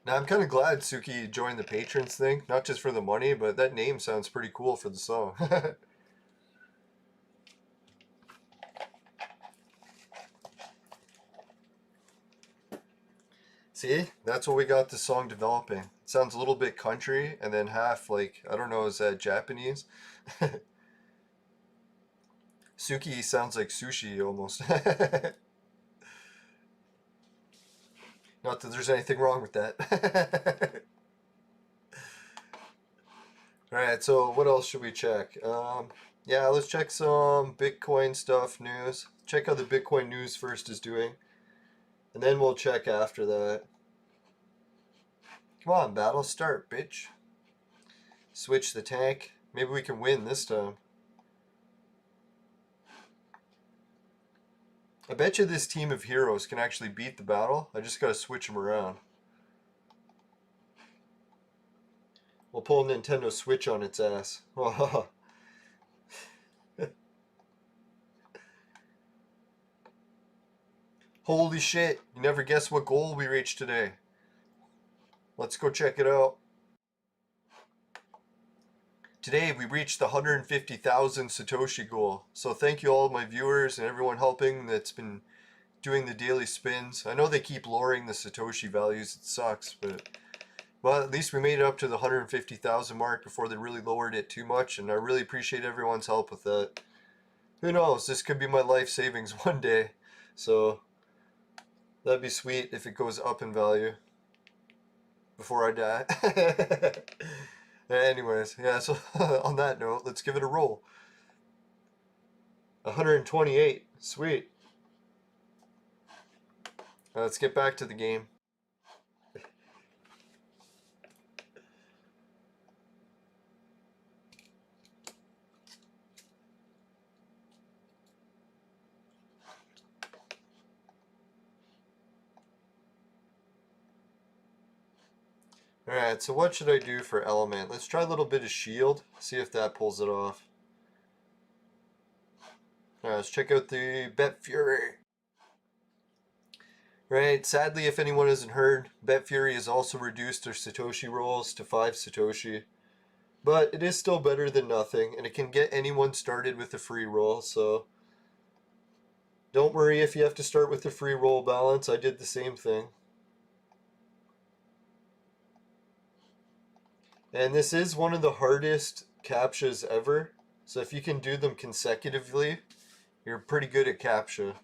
Now, I'm kind of glad Suki joined the patrons thing. Not just for the money, but that name sounds pretty cool for the song. See? That's what we got the song developing. It sounds a little bit country, and then half, like, I don't know, is that Japanese? Suki sounds like sushi, almost. Not that there's anything wrong with that. Alright, so what else should we check? Yeah, let's check some Bitcoin stuff, news. Check how the Bitcoin news first is doing. And then we'll check after that. Come on, battle start, bitch. Switch the tank. Maybe we can win this time. I bet you this team of heroes can actually beat the battle. I just gotta switch them around. We'll pull a Nintendo Switch on its ass. Holy shit, you never guess what goal we reached today. Let's go check it out. Today we reached the 150,000 Satoshi goal. So thank you all my viewers and everyone helping that's been doing the daily spins. I know they keep lowering the Satoshi values, it sucks, but well, at least we made it up to the 150,000 mark before they really lowered it too much, and I really appreciate everyone's help with that. Who knows, this could be my life savings one day. So that'd be sweet if it goes up in value before I die. Anyways, yeah, so on that note, let's give it a roll. 128, sweet. Let's get back to the game. Alright, so what should I do for element? Let's try a little bit of shield, see if that pulls it off. Alright, let's check out the Bet Fury. Right, sadly, if anyone hasn't heard, Bet Fury has also reduced their Satoshi rolls to 5 Satoshi. But it is still better than nothing, and it can get anyone started with a free roll, so don't worry if you have to start with a free roll balance. I did the same thing. And this is one of the hardest CAPTCHAs ever, so if you can do them consecutively, you're pretty good at CAPTCHA.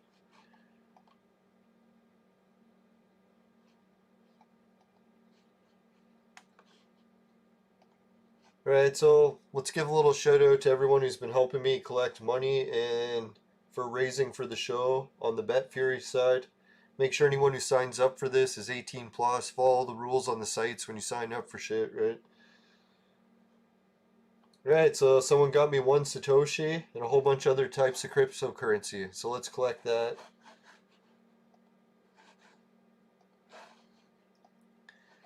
Right, so let's give a little shout out to everyone who's been helping me collect money and for raising for the show on the Bet Fury side. Make sure anyone who signs up for this is 18 plus. Follow the rules on the sites when you sign up for shit, right? Right, so someone got me 1 Satoshi and a whole bunch of other types of cryptocurrency. So let's collect that.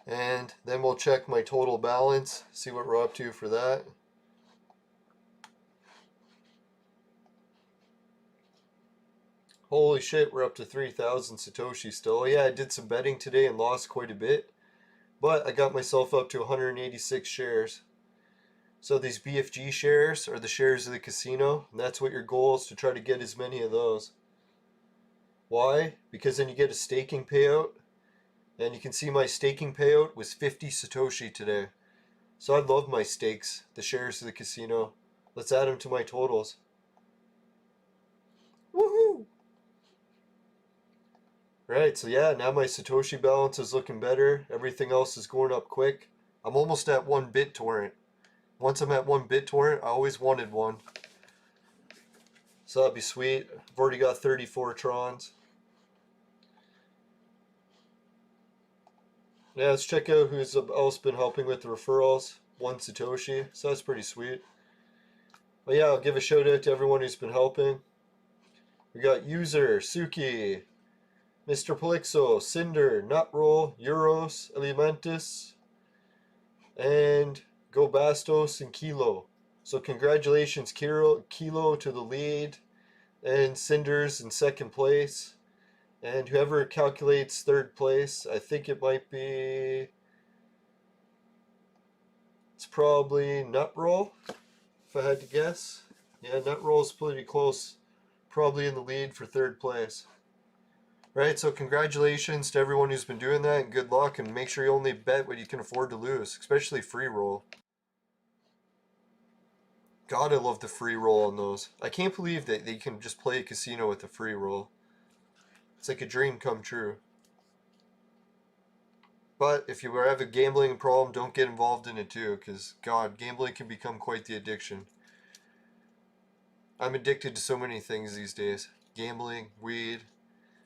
And then we'll check my total balance, see what we're up to for that. Holy shit, we're up to 3,000 Satoshi still. Yeah, I did some betting today and lost quite a bit. But I got myself up to 186 shares. So these BFG shares are the shares of the casino. And that's what your goal is, to try to get as many of those. Why? Because then you get a staking payout. And you can see my staking payout was 50 Satoshi today. So I love my stakes, the shares of the casino. Let's add them to my totals. Woohoo! Right, so yeah, now my Satoshi balance is looking better. Everything else is going up quick. I'm almost at 1 BitTorrent. Once I'm at 1 BitTorrent, I always wanted one. So that'd be sweet. I've already got 34 Trons. Yeah, let's check out who's else been helping with the referrals. 1 Satoshi, so that's pretty sweet. But yeah, I'll give a shout out to everyone who's been helping. We got User, Suki, Mr. Polixo, Cinder, Nutroll, Euros, Elementus, and Go Bastos and Kilo. So congratulations, Kilo to the lead, and Cinder's in second place. And whoever calculates third place, I think it might be... It's probably Nutroll, if I had to guess. Yeah, Nutroll's pretty close. Probably in the lead for third place. Right, so congratulations to everyone who's been doing that, and good luck, and make sure you only bet what you can afford to lose, especially free roll. God, I love the free roll on those. I can't believe that you can just play a casino with a free roll. It's like a dream come true. But if you have a gambling problem, don't get involved in it too, because God, gambling can become quite the addiction. I'm addicted to so many things these days. Gambling, weed,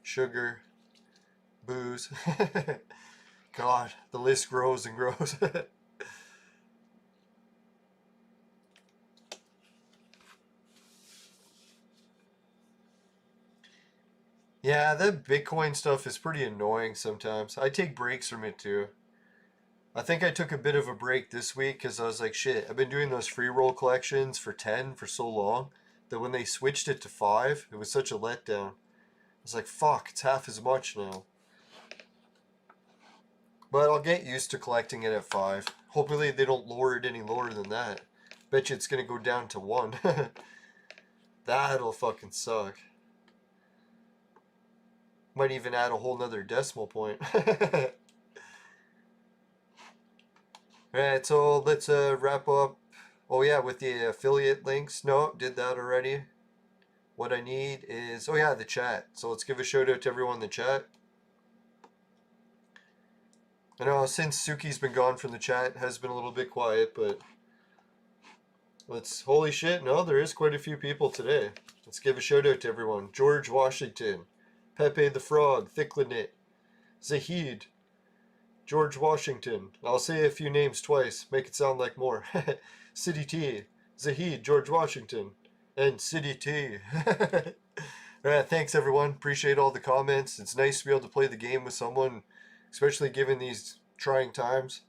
sugar, booze. God, the list grows and grows. Yeah, that Bitcoin stuff is pretty annoying sometimes. I take breaks from it too. I think I took a bit of a break this week because I was like, shit, I've been doing those free roll collections for 10 for so long that when they switched it to 5, it was such a letdown. I was like, fuck, it's half as much now. But I'll get used to collecting it at 5. Hopefully they don't lower it any lower than that. Bet you it's gonna go down to 1. That'll fucking suck. Might even add a whole nother decimal point. Alright, so let's wrap up. Oh yeah, with the affiliate links. No, did that already. What I need is, oh yeah, the chat. So let's give a shout out to everyone in the chat. I know since Suki's been gone from the chat, it has been a little bit quiet, but let's, holy shit, no, there is quite a few people today. Let's give a shout out to everyone. George Washington, Pepe the Frog, Thicklinit, Zahid, George Washington. I'll say a few names twice, make it sound like more. City T, Zahid, George Washington, and City T. Alright, thanks everyone. Appreciate all the comments. It's nice to be able to play the game with someone, especially given these trying times.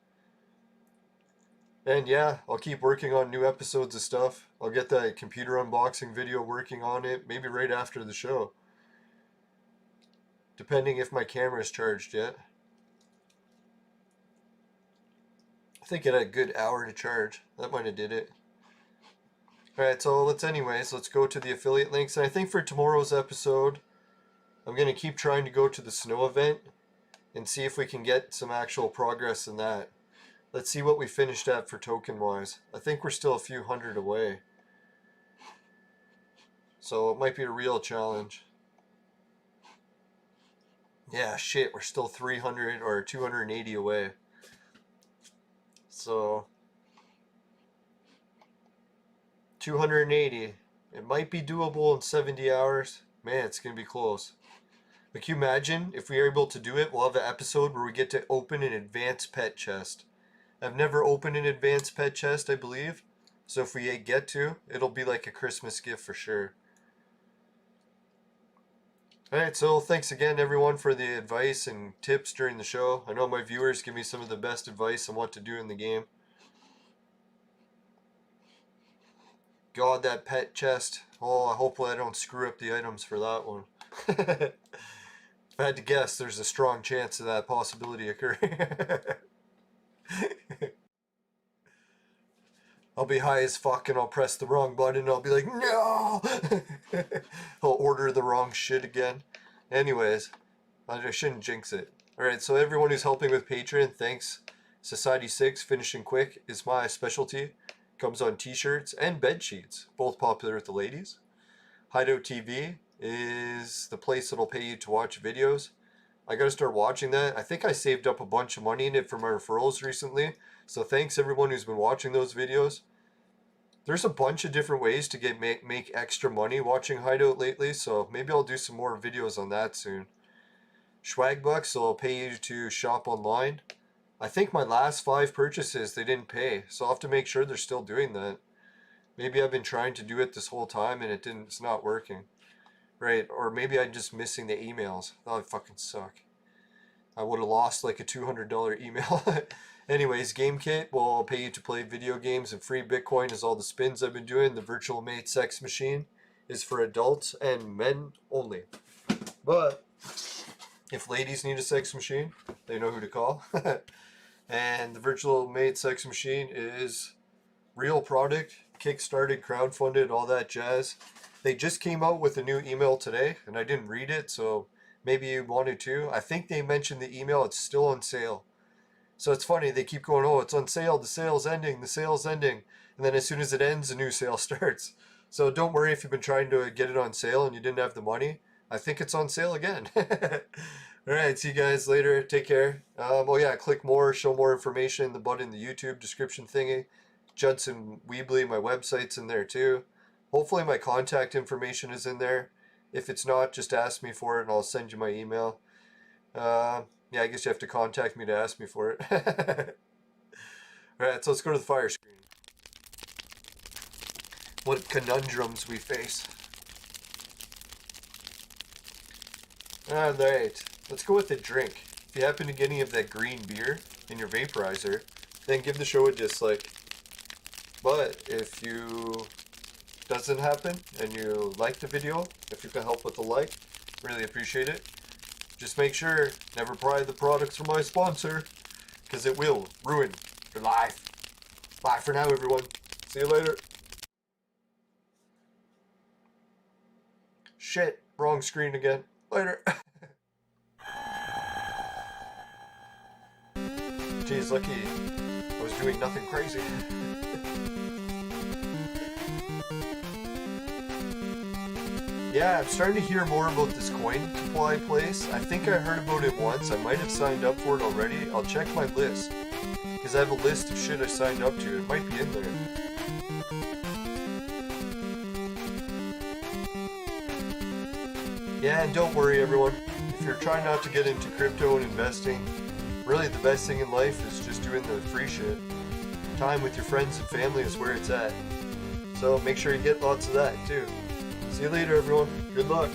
And yeah, I'll keep working on new episodes of stuff. I'll get that computer unboxing video working on it, maybe right after the show. Depending if my camera is charged yet. I think it had a good hour to charge. That might have did it. Alright, so let's go to the affiliate links. And I think for tomorrow's episode, I'm going to keep trying to go to the snow event and see if we can get some actual progress in that. Let's see what we finished at for token wise. I think we're still a few hundred away. So it might be a real challenge. Yeah, shit, we're still 300 or 280 away. So 280. It might be doable in 70 hours. Man, it's going to be close. But can you imagine if we are able to do it, we'll have an episode where we get to open an advanced pet chest. I've never opened an advanced pet chest, I believe. So if we get to, it'll be like a Christmas gift for sure. Alright, so thanks again everyone for the advice and tips during the show. I know my viewers give me some of the best advice on what to do in the game. God, that pet chest. Oh, hopefully I don't screw up the items for that one. If I had to guess, there's a strong chance of that possibility occurring. I'll be high as fuck and I'll press the wrong button and I'll be like, no! I'll order the wrong shit again. Anyways, I shouldn't jinx it. Alright, so everyone who's helping with Patreon, thanks. Society 6, finishing quick, is my specialty. Comes on t-shirts and bed sheets, both popular with the ladies. Hideout TV is the place that'll pay you to watch videos. I gotta start watching that. I think I saved up a bunch of money in it for my referrals recently. So thanks everyone who's been watching those videos. There's a bunch of different ways to make extra money watching Hideout lately, so maybe I'll do some more videos on that soon. Swagbucks will pay you to shop online. I think my last 5 purchases they didn't pay, so I'll have to make sure they're still doing that. Maybe I've been trying to do it this whole time and it's not working. Right, or maybe I'm just missing the emails. That would fucking suck. I would have lost like a $200 email. Anyways, GameKit will pay you to play video games, and free Bitcoin is all the spins I've been doing. The virtual mate sex machine is for adults and men only. But if ladies need a sex machine, they know who to call. And the virtual mate sex machine is real product, kickstarted, crowdfunded, all that jazz. They just came out with a new email today, and I didn't read it, so maybe you wanted to. I think they mentioned the email, it's still on sale. So it's funny, they keep going, oh, it's on sale, the sale's ending, the sale's ending. And then as soon as it ends, a new sale starts. So don't worry if you've been trying to get it on sale and you didn't have the money. I think it's on sale again. Alright, see you guys later. Take care. Oh yeah, click more, show more information in the button in the YouTube description thingy. Judson Weebly, my website's in there too. Hopefully my contact information is in there. If it's not, just ask me for it and I'll send you my email. Yeah, I guess you have to contact me to ask me for it. Alright, so let's go to the fire screen. What conundrums we face. Alright, let's go with the drink. If you happen to get any of that green beer in your vaporizer, then give the show a dislike. But if you doesn't happen and you like the video, if you can help with the like, really appreciate it. Just make sure, never buy the products from my sponsor, because it will ruin your life. Bye for now, everyone. See you later. Shit, wrong screen again. Later. Geez, lucky I was doing nothing crazy. Yeah, I'm starting to hear more about this coin supply place. I think I heard about it once. I might have signed up for it already. I'll check my list, because I have a list of shit I signed up to. It might be in there. Yeah, and don't worry everyone. If you're trying not to get into crypto and investing, really the best thing in life is just doing the free shit. Time with your friends and family is where it's at. So make sure you get lots of that too. See you later, everyone. Good luck.